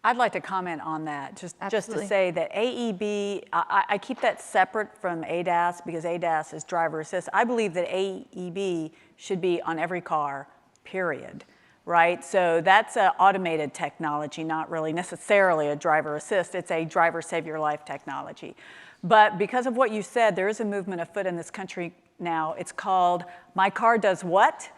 I'd like to comment on that, just to Absolutely. say that AEB, I keep that separate from ADAS because ADAS is driver assist. I believe that AEB should be on every car, period, right? So that's an automated technology, not really necessarily a driver assist. It's a driver save your life technology. But because of what you said, there is a movement afoot in this country now. It's called My Car Does What?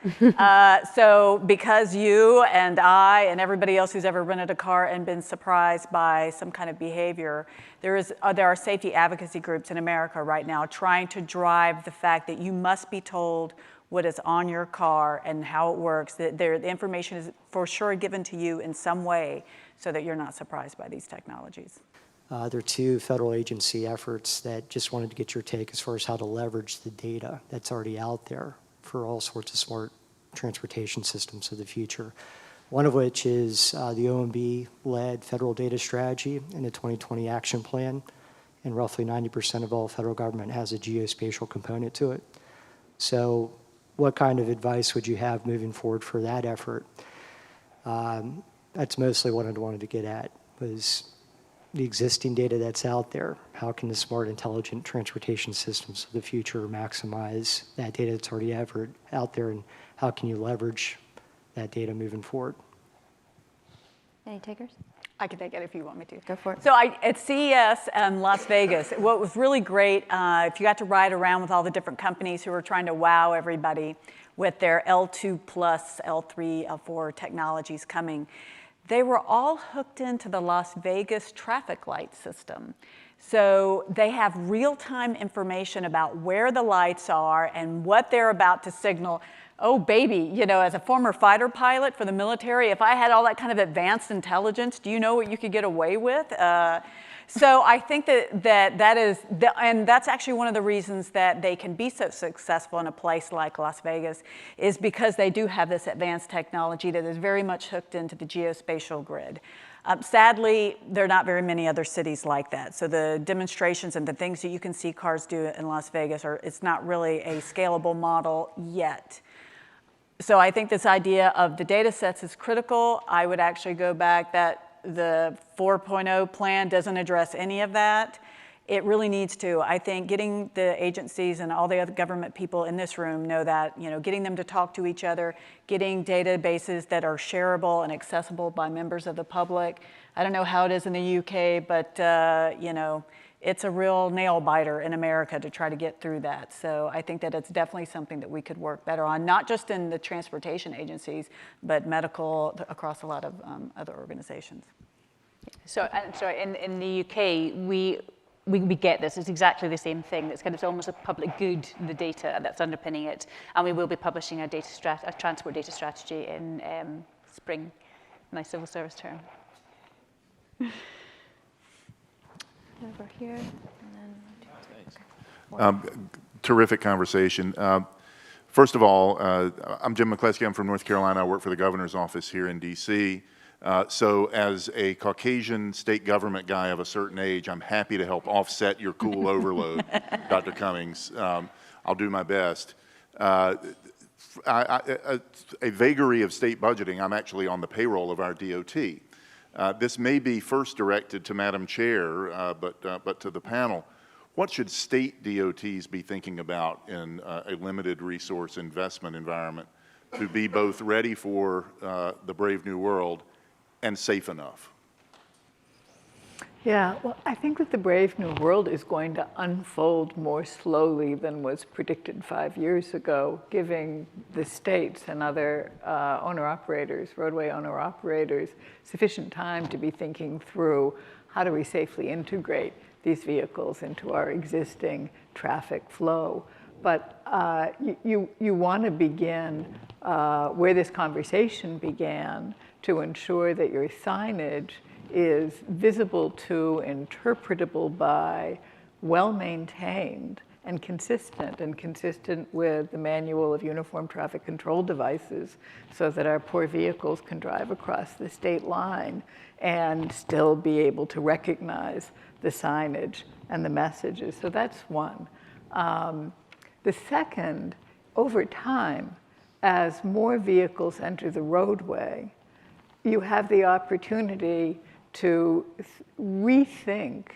So because you and I and everybody else who's ever rented a car and been surprised by some kind of behavior, there are safety advocacy groups in America right now trying to drive the fact that you must be told what is on your car and how it works, that the information is for sure given to you in some way so that you're not surprised by these technologies. There are two federal agency efforts that just wanted to get your take as far as how to leverage the data that's already out there for all sorts of smart transportation systems of the future. One of which is the OMB-led federal data strategy and the 2020 action plan, and roughly 90% of all federal government has a geospatial component to it. So what kind of advice would you have moving forward for that effort? That's mostly what I wanted to get at, was the existing data that's out there. How can the smart, intelligent transportation systems of the future maximize that data that's already out there, and how can you leverage that data moving forward? Any takers? I can take it if you want me to. Go for it. So at CES Las Vegas, what was really great, if you got to ride around with all the different companies who were trying to wow everybody with their L2 plus, L3, L4 technologies coming, they were all hooked into the Las Vegas traffic light system. So they have real-time information about where the lights are and what they're about to signal. Oh, baby, you know, as a former fighter pilot for the military, if I had all that kind of advanced intelligence, do you know what you could get away with? So I think that is, and that's actually one of the reasons that they can be so successful in a place like Las Vegas, is because they do have this advanced technology that is very much hooked into the geospatial grid. Sadly, there are not very many other cities like that. So the demonstrations and the things that you can see cars do in Las Vegas, it's not really a scalable model yet. So I think this idea of the data sets is critical. I would actually go back that the 4.0 plan doesn't address any of that. It really needs to. I think getting the agencies and all the other government people in this room know that, you know, getting them to talk to each other, getting databases that are shareable and accessible by members of the public. I don't know how it is in the UK, but, you know, it's a real nail biter in America to try to get through that. So I think that it's definitely something that we could work better on, not just in the transportation agencies, but medical across a lot of other organizations. So, sorry, in the UK, we get this. It's exactly the same thing. It's almost a public good, the data that's underpinning it. And we will be publishing a transport data strategy in spring, nice civil service term. Over here, and then Terrific conversation. First of all, I'm Jim McCleskey. I'm from North Carolina. I work for the governor's office here in D.C. So as a Caucasian state government guy of a certain age, I'm happy to help offset your cool overload, Dr. Cummings. I'll do my best. A vagary of state budgeting, I'm actually on the payroll of our DOT. This may be first directed to Madam Chair, but to the panel. What should state DOTs be thinking about in a limited resource investment environment to be both ready for the brave new world and safe enough? Yeah, well, I think that the brave new world is going to unfold more slowly than was predicted 5 years ago, giving the states and other owner-operators, roadway owner-operators, sufficient time to be thinking through how do we safely integrate these vehicles into our existing traffic flow. But you want to begin where this conversation began, to ensure that your signage is visible to, interpretable by, well-maintained, and consistent with the Manual of Uniform Traffic Control Devices, so that our poor vehicles can drive across the state line and still be able to recognize the signage and the messages. So that's one. The second, over time, as more vehicles enter the roadway, you have the opportunity to rethink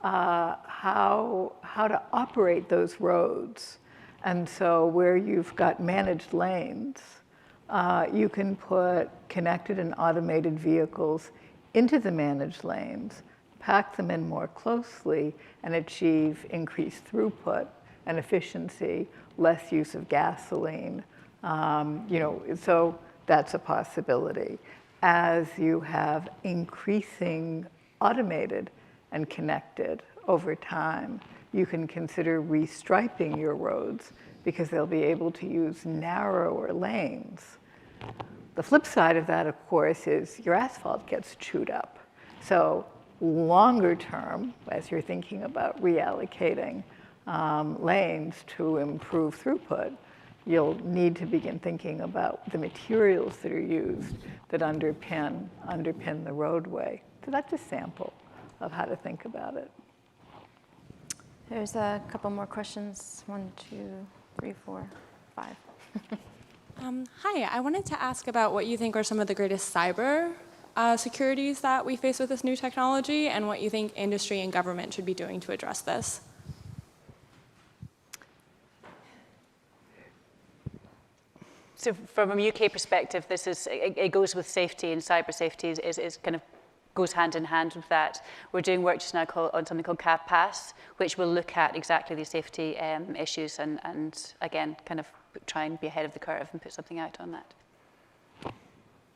how to operate those roads. And so where you've got managed lanes, you can put connected and automated vehicles into the managed lanes, pack them in more closely, and achieve increased throughput and efficiency, less use of gasoline. So that's a possibility. As you have increasing automated and connected over time, you can consider restriping your roads because they'll be able to use narrower lanes. The flip side of that, of course, is your asphalt gets chewed up. So longer term, as you're thinking about reallocating lanes to improve throughput, you'll need to begin thinking about the materials that are used that underpin the roadway. So that's a sample of how to think about it. There's a couple more questions. 1, 2, 3, 4, 5. Hi, I wanted to ask about what you think are some of the greatest cyber securities that we face with this new technology, and what you think industry and government should be doing to address this. So from a UK perspective, it goes with safety, and cyber safety is kind of goes hand in hand with that. We're doing work just now on something called CAV-PASS, which will look at exactly these safety issues and again, kind of try and be ahead of the curve and put something out on that.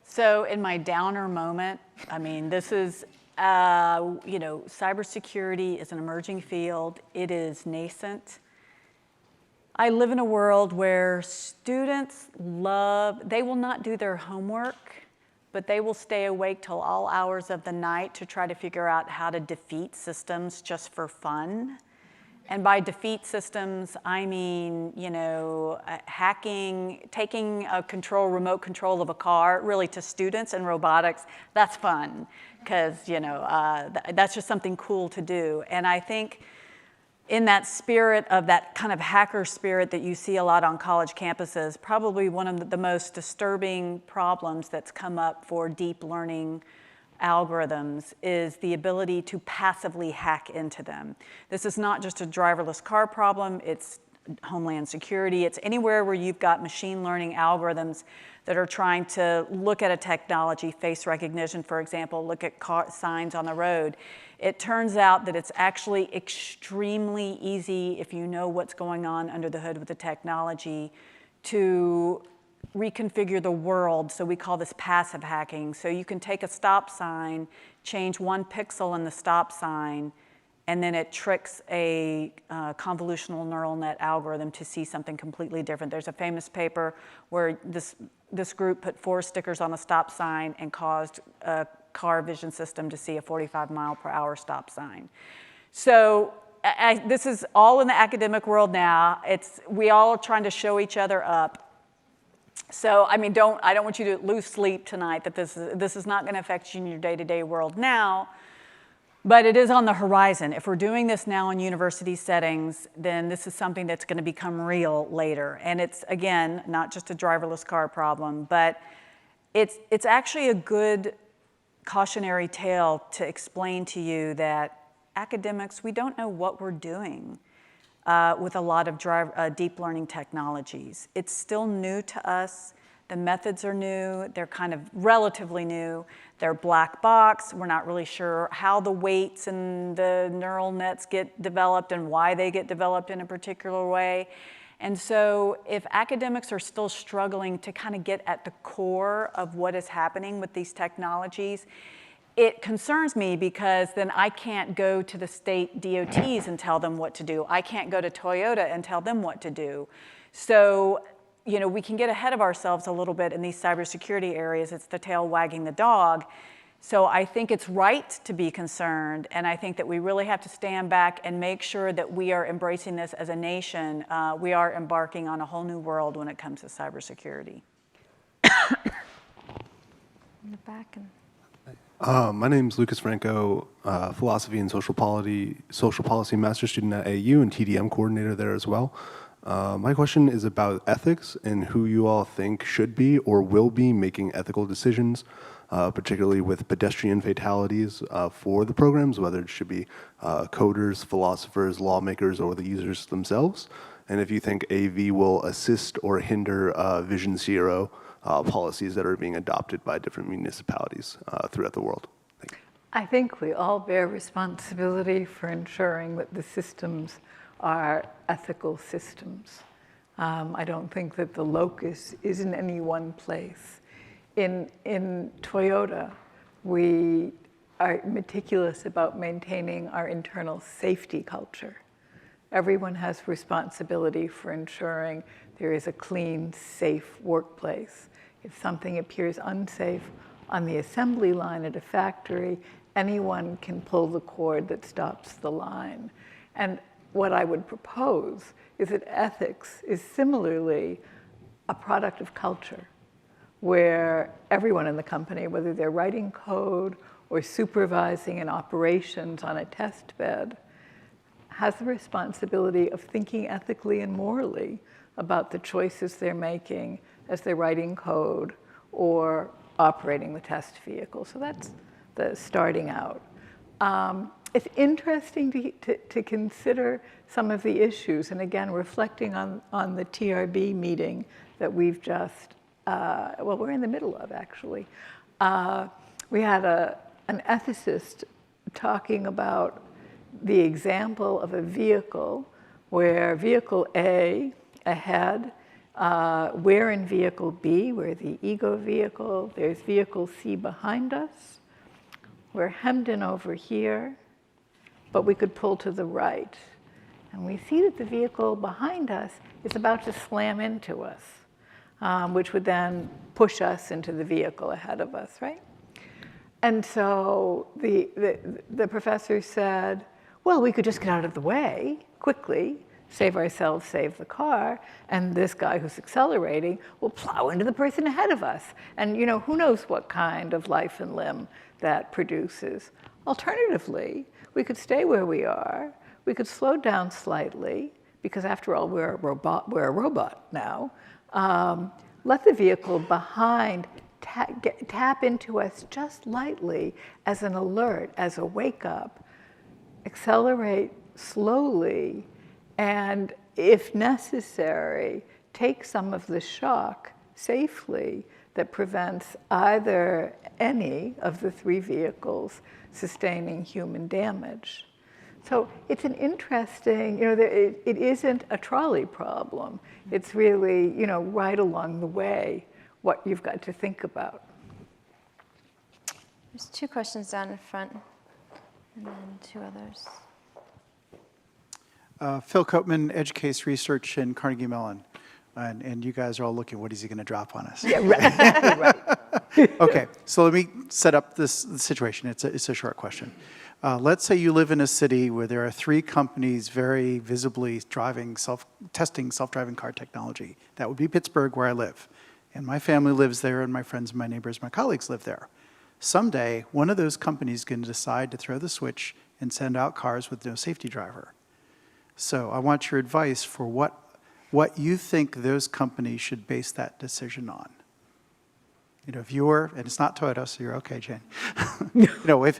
So in my downer moment, I mean, this is, cybersecurity is an emerging field. It is nascent. I live in a world where students they will not do their homework, but they will stay awake till all hours of the night to try to figure out how to defeat systems just for fun. And by defeat systems, I mean, hacking, taking remote control of a car, really to students and robotics, that's fun, because, that's just something cool to do. And I think in that spirit of that kind of hacker spirit that you see a lot on college campuses, probably one of the most disturbing problems that's come up for deep learning algorithms is the ability to passively hack into them. This is not just a driverless car problem, it's homeland security, it's anywhere where you've got machine learning algorithms that are trying to look at a technology, face recognition, for example, look at signs on the road. It turns out that it's actually extremely easy, if you know what's going on under the hood with the technology, to reconfigure the world. So we call this passive hacking. So you can take a stop sign, change 1 pixel in the stop sign, and then it tricks a convolutional neural net algorithm to see something completely different. There's a famous paper where this group put 4 stickers on a stop sign and caused a car vision system to see a 45-mile-per-hour stop sign. So this is all in the academic world now. We all are trying to show each other up. So I mean, I don't want you to lose sleep tonight that this is not going to affect you in your day-to-day world now, but it is on the horizon. If we're doing this now in university settings, then this is something that's going to become real later. And it's, again, not just a driverless car problem, but it's actually a good cautionary tale to explain to you that academics, we don't know what we're doing with a lot of deep learning technologies. It's still new to us. The methods are new. They're kind of relatively new. They're black box. We're not really sure how the weights and the neural nets get developed and why they get developed in a particular way. And so if academics are still struggling to kind of get at the core of what is happening with these technologies, it concerns me because then I can't go to the state DOTs and tell them what to do. I can't go to Toyota and tell them what to do. So, we can get ahead of ourselves a little bit in these cybersecurity areas. It's the tail wagging the dog. So I think it's right to be concerned, and I think that we really have to stand back and make sure that we are embracing this as a nation. We are embarking on a whole new world when it comes to cybersecurity. In the back. My name's Lucas Franco, philosophy and social policy master student at AU and TDM coordinator there as well. My question is about ethics and who you all think should be or will be making ethical decisions, particularly with pedestrian fatalities for the programs, whether it should be coders, philosophers, lawmakers, or the users themselves. And if you think AV will assist or hinder Vision Zero policies that are being adopted by different municipalities throughout the world. Thank you. I think we all bear responsibility for ensuring that the systems are ethical systems. I don't think that the locus is in any one place. In Toyota, we are meticulous about maintaining our internal safety culture. Everyone has responsibility for ensuring there is a clean, safe workplace. If something appears unsafe on the assembly line at a factory, anyone can pull the cord that stops the line. And what I would propose is that ethics is similarly a product of culture, where everyone in the company, whether they're writing code or supervising an operations on a test bed, has the responsibility of thinking ethically and morally about the choices they're making as they're writing code or operating the test vehicle. So that's the starting out. It's interesting to consider some of the issues, and again, reflecting on the TRB meeting that we've just, well, we're in the middle of, actually. We had an ethicist talking about the example of a vehicle where vehicle A ahead, we're in vehicle B, we're the ego vehicle, there's vehicle C behind us, we're hemmed in over here, but we could pull to the right. And we see that the vehicle behind us is about to slam into us, which would then push us into the vehicle ahead of us, right? And so the professor said, well, we could just get out of the way quickly, save ourselves, save the car, and this guy who's accelerating will plow into the person ahead of us. And you know, who knows what kind of life and limb that produces. Alternatively, we could stay where we are, we could slow down slightly, because after all, we're a robot now. Let the vehicle behind tap into us just lightly as an alert, as a wake up, accelerate slowly, and if necessary, take some of the shock safely that prevents either any of the three vehicles sustaining human damage. So it's an interesting, you know, it isn't a trolley problem. It's really, you know, right along the way what you've got to think about. There's two questions down in front, and then two others. Phil Copeman, Edge Case Research in Carnegie Mellon. And you guys are all looking, what is he going to drop on us? Yeah, right. Okay, so let me set up this situation. It's a short question. Let's say you live in a city where there are three companies very visibly testing self-driving car technology. That would be Pittsburgh, where I live. And my family lives there, and my friends, my neighbors, my colleagues live there. Someday, one of those companies is going to decide to throw the switch and send out cars with no safety driver. So I want your advice for what you think those companies should base that decision on. You know, if you're, and it's not Toyota, so you're okay, Jane. You know,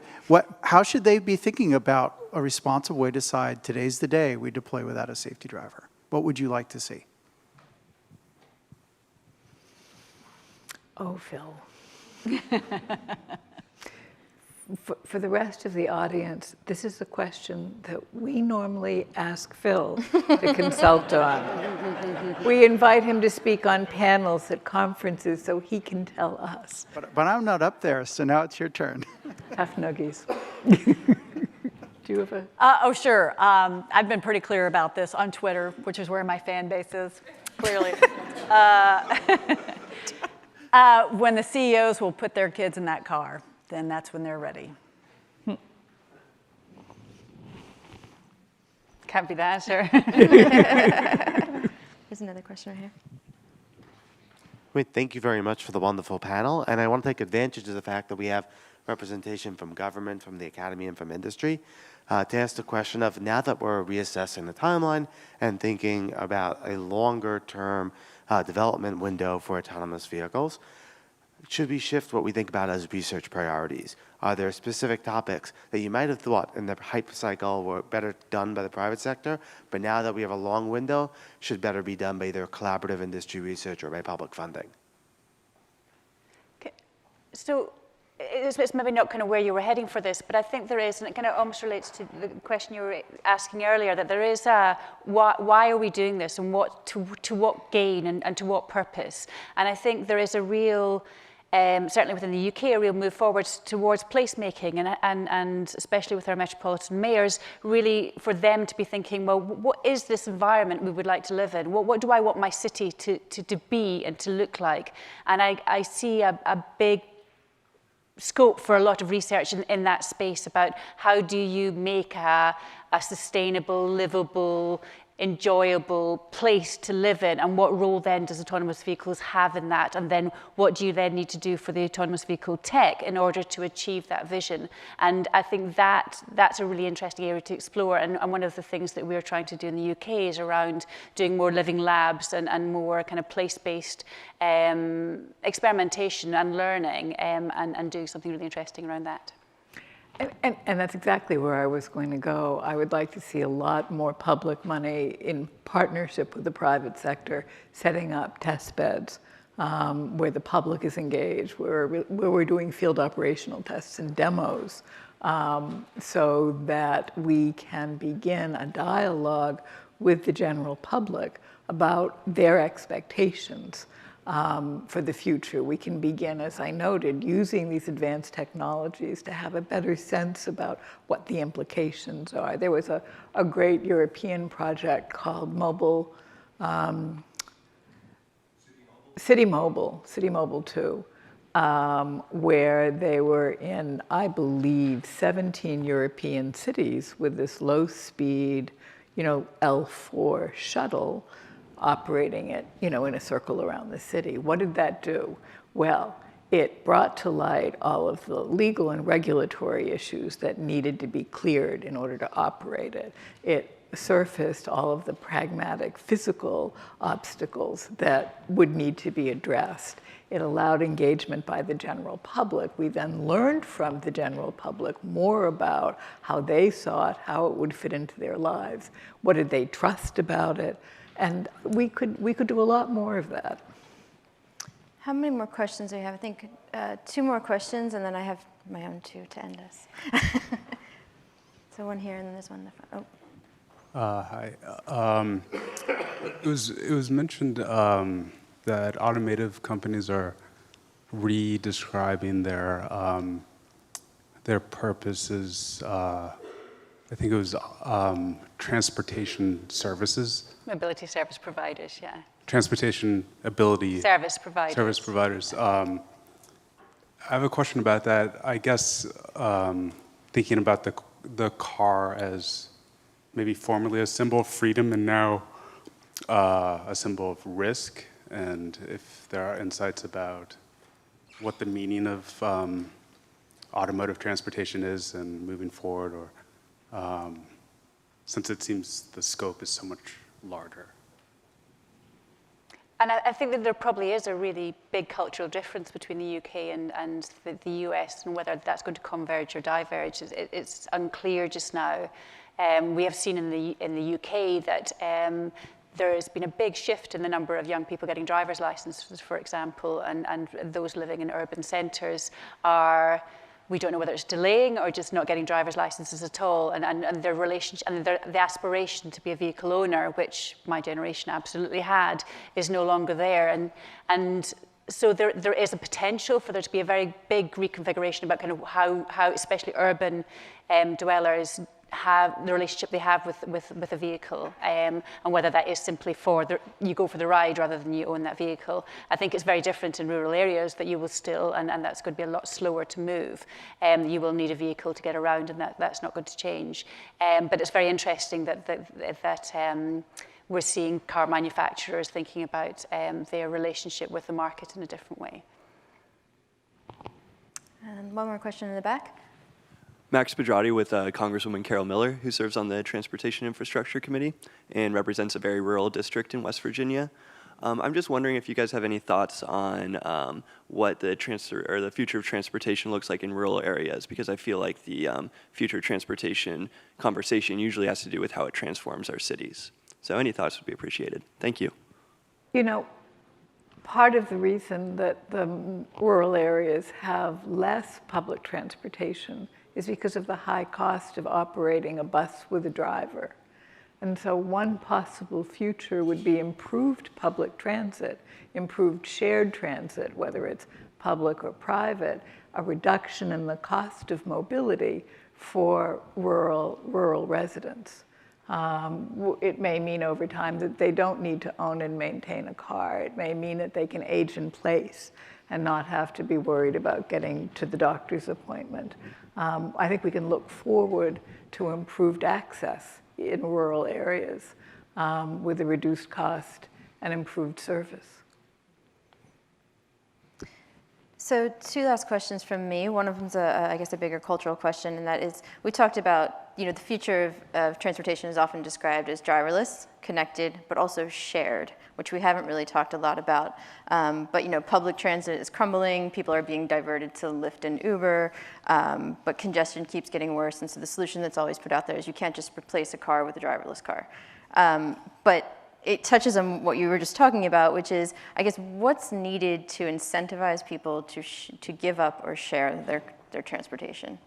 how should they be thinking about a responsible way to decide today's the day we deploy without a safety driver? What would you like to see? Oh, Phil. For the rest of the audience, this is a question that we normally ask Phil to consult on. We invite him to speak on panels at conferences so he can tell us. But I'm not up there, so now it's your turn. Tough nuggies. Do you have a? Oh, sure. I've been pretty clear about this on Twitter, which is where my fan base is, clearly. When the CEOs will put their kids in that car. then that's when they're ready. Can't be the answer. There's another question right here. Thank you very much for the wonderful panel. And I want to take advantage of the fact that we have representation from government, from the academy, and from industry to ask the question of, now that we're reassessing the timeline and thinking about a longer-term development window for autonomous vehicles, should we shift what we think about as research priorities? Are there specific topics that you might have thought in the hype cycle were better done by the private sector, but now that we have a long window, should better be done by either collaborative industry research or by public funding? Okay. So it's maybe not kind of where you were heading for this, but I think there is, and it kind of almost relates to the question you were asking earlier, that there is a why are we doing this, and what to what gain and to what purpose? And I think there is a real certainly within the UK, a real move forward towards placemaking, and especially with our metropolitan mayors, really for them to be thinking, well, what is this environment we would like to live in? What do I want my city to be and to look like? And I see a big scope for a lot of research in that space about how do you make a sustainable, livable, enjoyable place to live in, and what role then does autonomous vehicles have in that, and then what do you then need to do for the autonomous vehicle tech in order to achieve that vision? And I think that's a really interesting area to explore, and one of the things that we're trying to do in the UK is around doing more living labs and more kind of place-based experimentation and learning, and doing something really interesting around that. And that's exactly where I was going to go. I would like to see a lot more public money in partnership with the private sector, setting up test beds where the public is engaged, where we're doing field operational tests and demos, so that we can begin a dialogue with the general public about their expectations for the future. We can begin, as I noted, using these advanced technologies to have a better sense about what the implications are. There was a great European project called City Mobile 2, where they were in, I believe, 17 European cities with this low-speed, L4 shuttle operating it, in a circle around the city. What did that do? Well, it brought to light all of the legal and regulatory issues that needed to be cleared in order to operate it. It surfaced all of the pragmatic physical obstacles that would need to be addressed. It allowed engagement by the general public. We then learned from the general public more about how they saw it, how it would fit into their lives. What did they trust about it? And we could do a lot more of that. How many more questions do we have? I think 2 more questions, and then I have my own 2 to end us. So one here, and then there's one in the front. Hi. It was mentioned that automotive companies are redescribing their purposes. I think it was transportation services. Mobility service providers, yeah. Transportation ability. Service providers. Service providers. I have a question about that. I guess thinking about the car as maybe formerly a symbol of freedom and now a symbol of risk, and if there are insights about what the meaning of automotive transportation is and moving forward, or since it seems the scope is so much larger. And I think that there probably is a really big cultural difference between the UK and the US, and whether that's going to converge or diverge. It's unclear just now. We have seen in the UK that there has been a big shift in the number of young people getting driver's licenses, for example, and those living in urban centres are, we don't know whether it's delaying or just not getting driver's licenses at all, and their relationship and the aspiration to be a vehicle owner, which my generation absolutely had, is no longer there, and so there is a potential for there to be a very big reconfiguration about kind of how especially urban dwellers have the relationship they have with a vehicle, and whether that is simply you go for the ride rather than you own that vehicle. I think it's very different in rural areas that you will still, and that's going to be a lot slower to move. You will need a vehicle to get around, and that's not going to change. But it's very interesting that we're seeing car manufacturers thinking about their relationship with the market in a different way. And one more question in the back. Max Pedrati with Congresswoman Carol Miller, who serves on the Transportation Infrastructure Committee and represents a very rural district in West Virginia. I'm just wondering if you guys have any thoughts on what the future of transportation looks like in rural areas, because I feel like the future transportation conversation usually has to do with how it transforms our cities. So any thoughts would be appreciated. Thank you. You know, part of the reason that the rural areas have less public transportation is because of the high cost of operating a bus with a driver. And so one possible future would be improved public transit, improved shared transit, whether it's public or private, a reduction in the cost of mobility for rural residents. It may mean over time that they don't need to own and maintain a car. It may mean that they can age in place and not have to be worried about getting to the doctor's appointment. I think we can look forward to improved access in rural areas with a reduced cost and improved service. So 2 last questions from me. One of them's, I guess, a bigger cultural question, and that is, we talked about, the future of transportation is often described as driverless, connected, but also shared, which we haven't really talked a lot about. But, public transit is crumbling, people are being diverted to Lyft and Uber, but congestion keeps getting worse, and so the solution that's always put out there is you can't just replace a car with a driverless car. But it touches on what you were just talking about, which is, I guess, what's needed to incentivize people to give up or share their transportation?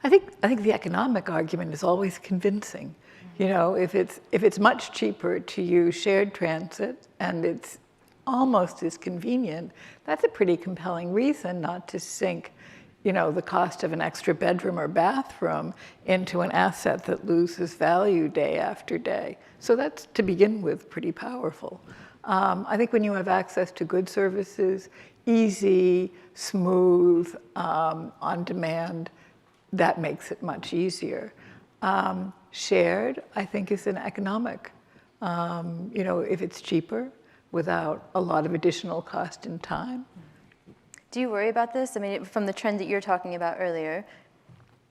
I think the economic argument is always convincing. If it's much cheaper to use shared transit and it's almost as convenient, that's a pretty compelling reason not to sink, the cost of an extra bedroom or bathroom into an asset that loses value day after day. So that's, to begin with, pretty powerful. I think when you have access to good services, easy, smooth, on demand, that makes it much easier. Shared, I think, is an economic. If it's cheaper without a lot of additional cost and time. Do you worry about this? I mean, from the trend that you were talking about earlier.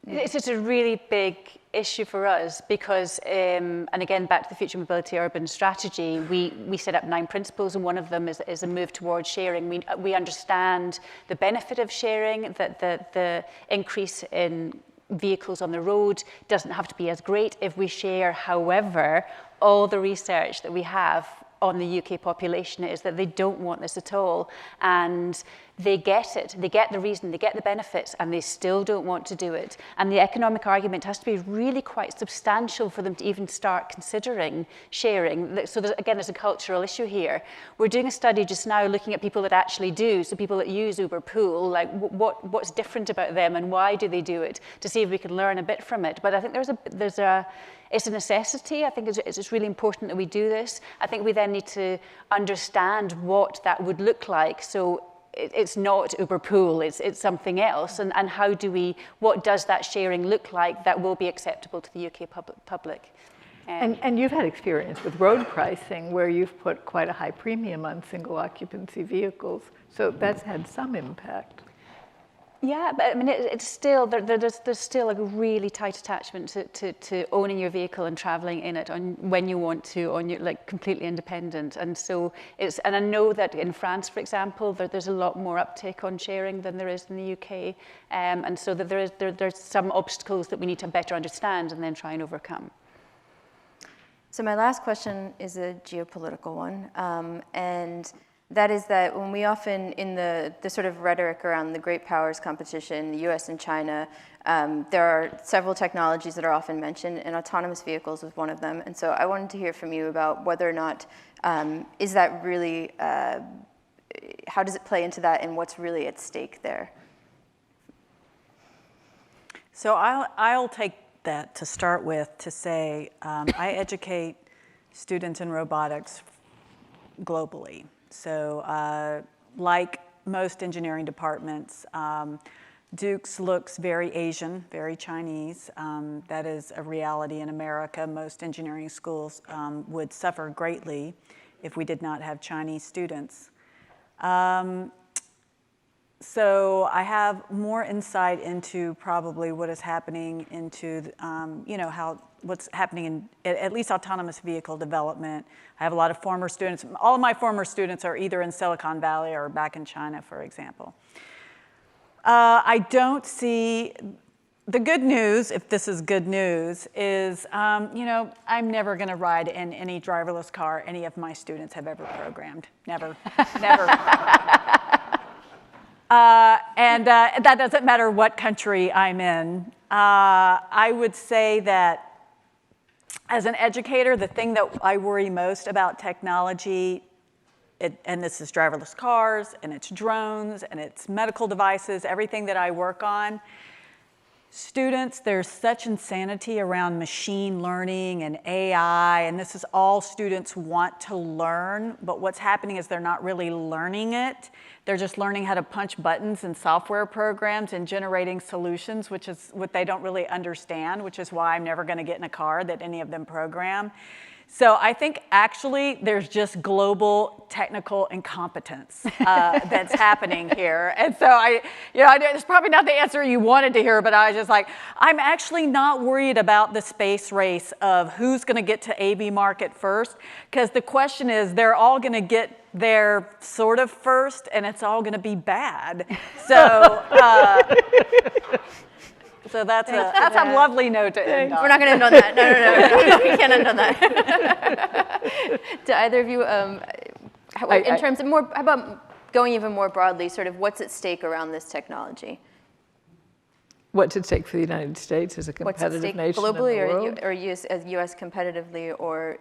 It's just a really big issue for us because, and again, back to the Future Mobility Urban Strategy, we set up 9 principles, and one of them is a move towards sharing. We understand the benefit of sharing, that the increase in vehicles on the road doesn't have to be as great if we share. However, all the research that we have on the UK population is that they don't want this at all, and they get it, they get the reason, they get the benefits, and they still don't want to do it. And the economic argument has to be really quite substantial for them to even start considering sharing. So there's a cultural issue here. We're doing a study just now looking at people that actually do, so people that use Uber Pool, like what's different about them and why do they do it, to see if we can learn a bit from it. But I think it's a necessity. I think it's really important that we do this. I think we then need to understand what that would look like. So it's not Uber Pool, it's something else. And what does that sharing look like that will be acceptable to the UK public? And you've had experience with road pricing where you've put quite a high premium on single occupancy vehicles. So that's had some impact. Yeah, but I mean, it's still, there's still a really tight attachment to owning your vehicle and traveling in it when you want to, completely independent. And so and I know that in France, for example, there's a lot more uptake on sharing than there is in the UK. And so that there's some obstacles that we need to better understand and then try and overcome. So my last question is a geopolitical one. And that is that when we often, in the sort of rhetoric around the great powers competition, the US and China, there are several technologies that are often mentioned, and autonomous vehicles is one of them. And so I wanted to hear from you about whether or not, is that really, how does it play into that, and what's really at stake there? So I'll take that to start with to say I educate students in robotics globally. So like most engineering departments, Duke's looks very Asian, very Chinese. That is a reality in America. Most engineering schools would suffer greatly if we did not have Chinese students. So I have more insight into probably what is happening into, what's happening in at least autonomous vehicle development. I have a lot of former students. All of my former students are either in Silicon Valley or back in China, for example. I don't see, the good news, if this is good news, is, I'm never going to ride in any driverless car any of my students have ever programmed. Never, never. And that doesn't matter what country I'm in. I would say that as an educator, the thing that I worry most about technology, and this is driverless cars, and it's drones, and it's medical devices, everything that I work on, students, there's such insanity around machine learning and AI, and this is all students want to learn, but what's happening is they're not really learning it. They're just learning how to punch buttons in software programs and generating solutions, which is what they don't really understand, which is why I'm never going to get in a car that any of them program. So I think actually there's just global technical incompetence that's happening here. And so it's probably not the answer you wanted to hear, but I was just like, I'm actually not worried about the space race of who's going to get to AV market first, because the question is they're all going to get there sort of first, and it's all going to be bad. So. So that's a lovely note to end on. We're not going to end on that. No. We can't end on that. Do either of you, in terms of more, how about going even more broadly, sort of what's at stake around this technology? What's at stake for the United States as a competitive nation globally in the world? or US competitively or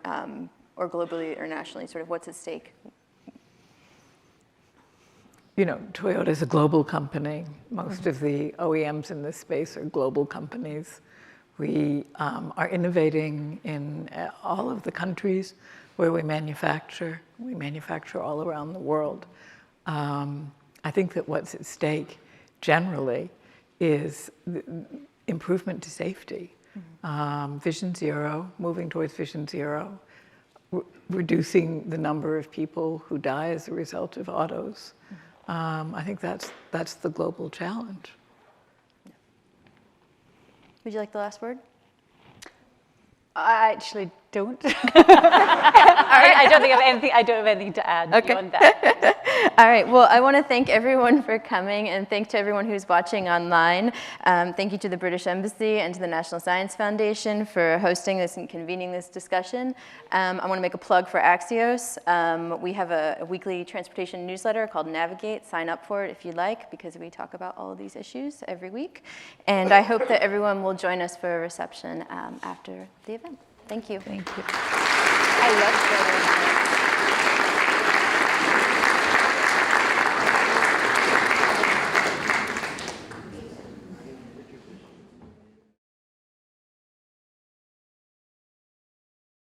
globally or nationally? Sort of what's at stake? Toyota is a global company. Most of the OEMs in this space are global companies. We are innovating in all of the countries where we manufacture. We manufacture all around the world. I think that what's at stake generally is improvement to safety. Vision Zero, moving towards Vision Zero, reducing the number of people who die as a result of autos. I think that's the global challenge. Would you like the last word? I actually don't. I don't think I have anything. I don't have anything to add beyond that. All right. Well, I want to thank everyone for coming, and thank to everyone who's watching online. Thank you to the British Embassy and to the National Science Foundation for hosting this and convening this discussion. I want to make a plug for Axios. We have a weekly transportation newsletter called Navigate. Sign up for it if you'd like, because we talk about all of these issues every week. And I hope that everyone will join us for a reception after the event. Thank you. Thank you. I love